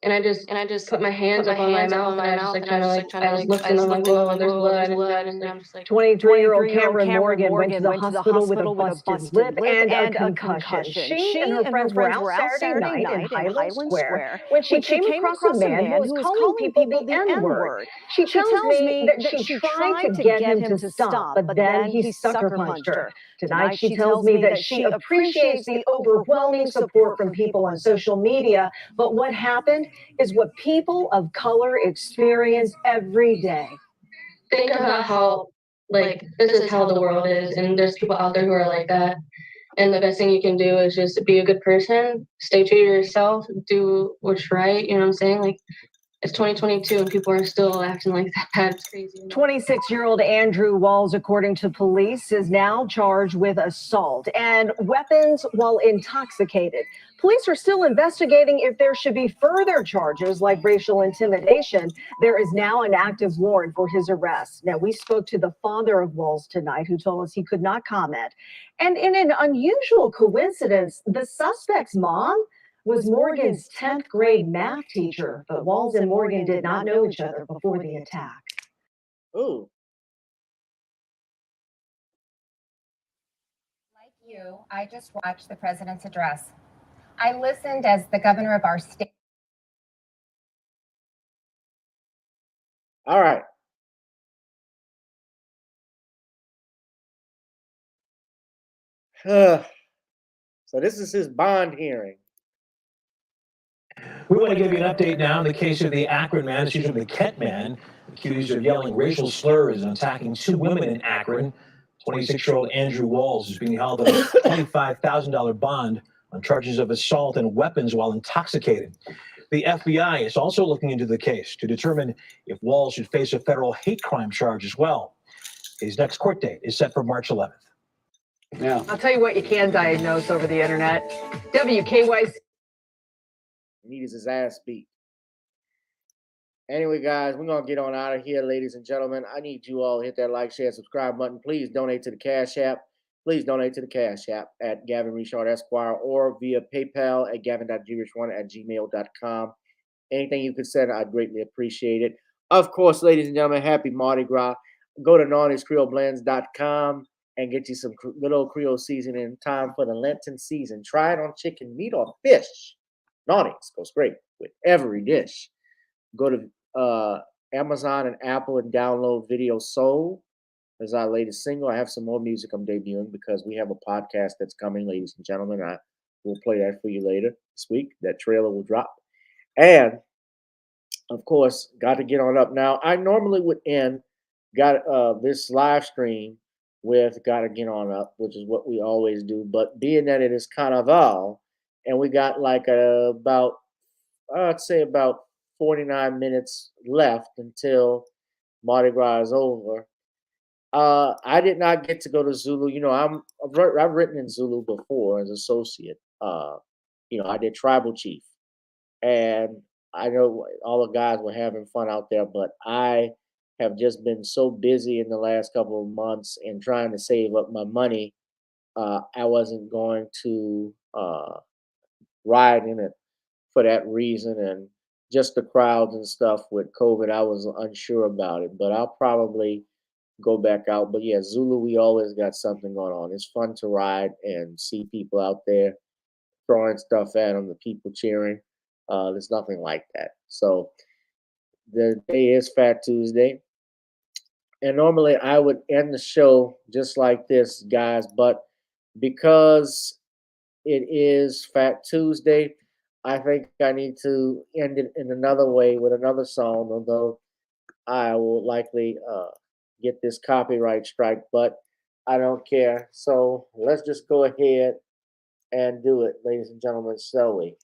H: And I just put my hands up on my mouth, and I was lifting them like, whoa, there's blood, and I'm just like,
E: 23-year-old Cameron Morgan went to the hospital with a busted lip and a concussion. She and her friends were out Saturday night in Highland Square when she came across a man who was calling people the N-word. She tells me that she tried to get him to stop, but then he sucker punched her. Tonight, she tells me that she appreciates the overwhelming support from people on social media, but what happened is what people of color experience every day.
H: Think about how, this is how the world is, and there's people out there who are like that. And the best thing you can do is just be a good person, stay true to yourself, do what's right, you know what I'm saying? it's 2022 and people are still acting like that. It's crazy.
J: 26-year-old Andrew Walls, according to police, is now charged with assault and weapons while intoxicated. Police are still investigating if there should be further charges like racial intimidation. There is now an active warrant for his arrest. Now, we spoke to the father of Walls tonight, who told us he could not comment. And in an unusual coincidence, the suspect's mom was Morgan's 10th grade math teacher, but Walls and Morgan did not know each other before the attack.
A: Ooh.
K: Like you, I just watched the president's address. I listened as the governor of our state.
A: All right. So this is his bond hearing.
L: We want to give you an update now in the case of the Akron man, excuse me, the Kent man, accused of yelling racial slurs and attacking two women in Akron. 26-year-old Andrew Walls is being held on a $25,000 bond on charges of assault and weapons while intoxicated. The FBI is also looking into the case to determine if Walls should face a federal hate crime charge as well. His next court date is set for March 11th.
J: Yeah. I'll tell you what you can diagnose over the internet. WKYC.
A: Needs his ass beat. Anyway, guys, we're going to get on out of here, ladies and gentlemen. I need you all to hit that like, share, subscribe button. Please donate to the Cash App. Please donate to the Cash App at Gavin Richard Esquire or via PayPal at gavin.grich1@gmail.com. Anything you could send, I'd greatly appreciate it. Of course, ladies and gentlemen, happy Mardi Gras. Go to naughty'screoleblends.com and get you some good old Creole seasoning in time for the Lenten season. Try it on chicken, meat, or fish. Naughty's goes great with every dish. Go to Amazon and Apple and download Video Soul as our latest single. I have some more music I'm debuting because we have a podcast that's coming, ladies and gentlemen. I will play that for you later this week. That trailer will drop. And, of course, got to get on up now. I normally would end this live stream with got to get on up, which is what we always do. But being that it is Carnival, and we got like about 49 minutes left until Mardi Gras is over. I did not get to go to Zulu. You know, I've written in Zulu before as associate. You know, I did tribal chief, and I know all the guys were having fun out there, but I have just been so busy in the last couple of months and trying to save up my money. I wasn't going to ride in it for that reason, and just the crowds and stuff with COVID, I was unsure about it, but I'll probably go back out. But yeah, Zulu, we always got something going on. It's fun to ride and see people out there throwing stuff at them, the people cheering. There's nothing like that. So the day is Fat Tuesday. And normally I would end the show just like this, guys, but because it is Fat Tuesday, I think I need to end it in another way with another song, although I will likely get this copyright strike, but I don't care. So let's just go ahead and do it, ladies and gentlemen, shall we?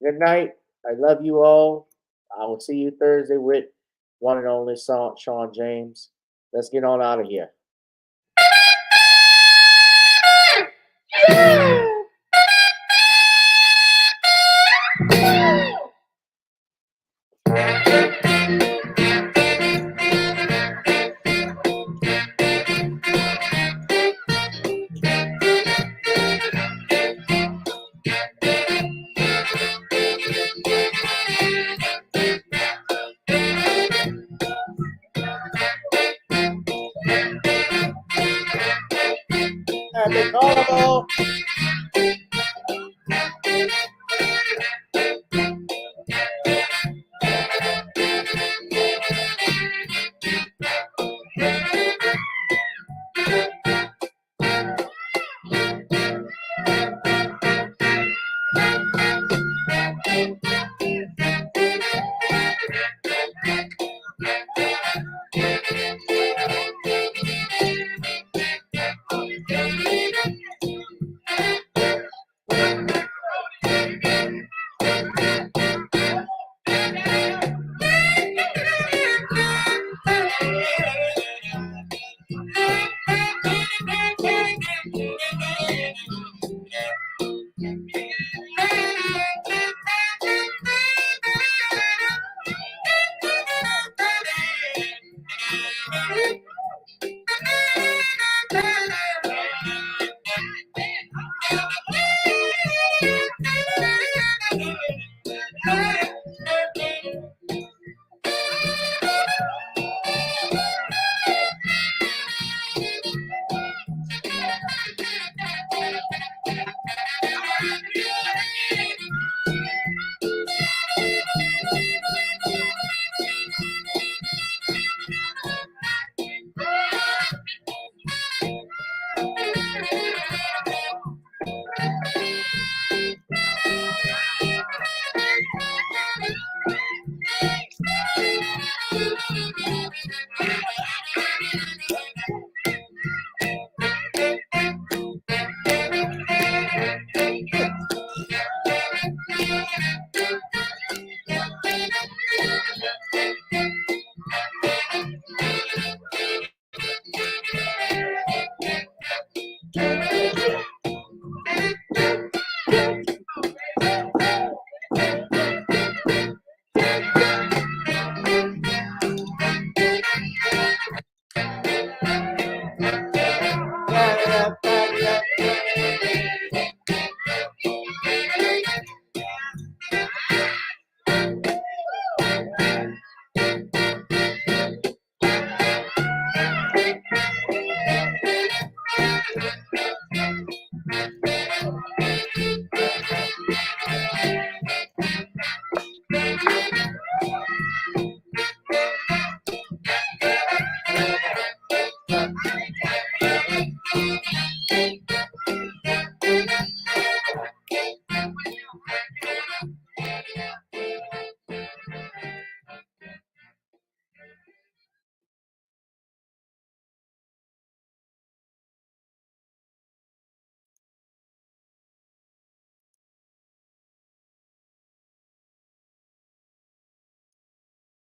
A: Good night. I love you all. I will see you Thursday with one and only Sean James. Let's get on out of here. Happy Carnival!
C: Bye.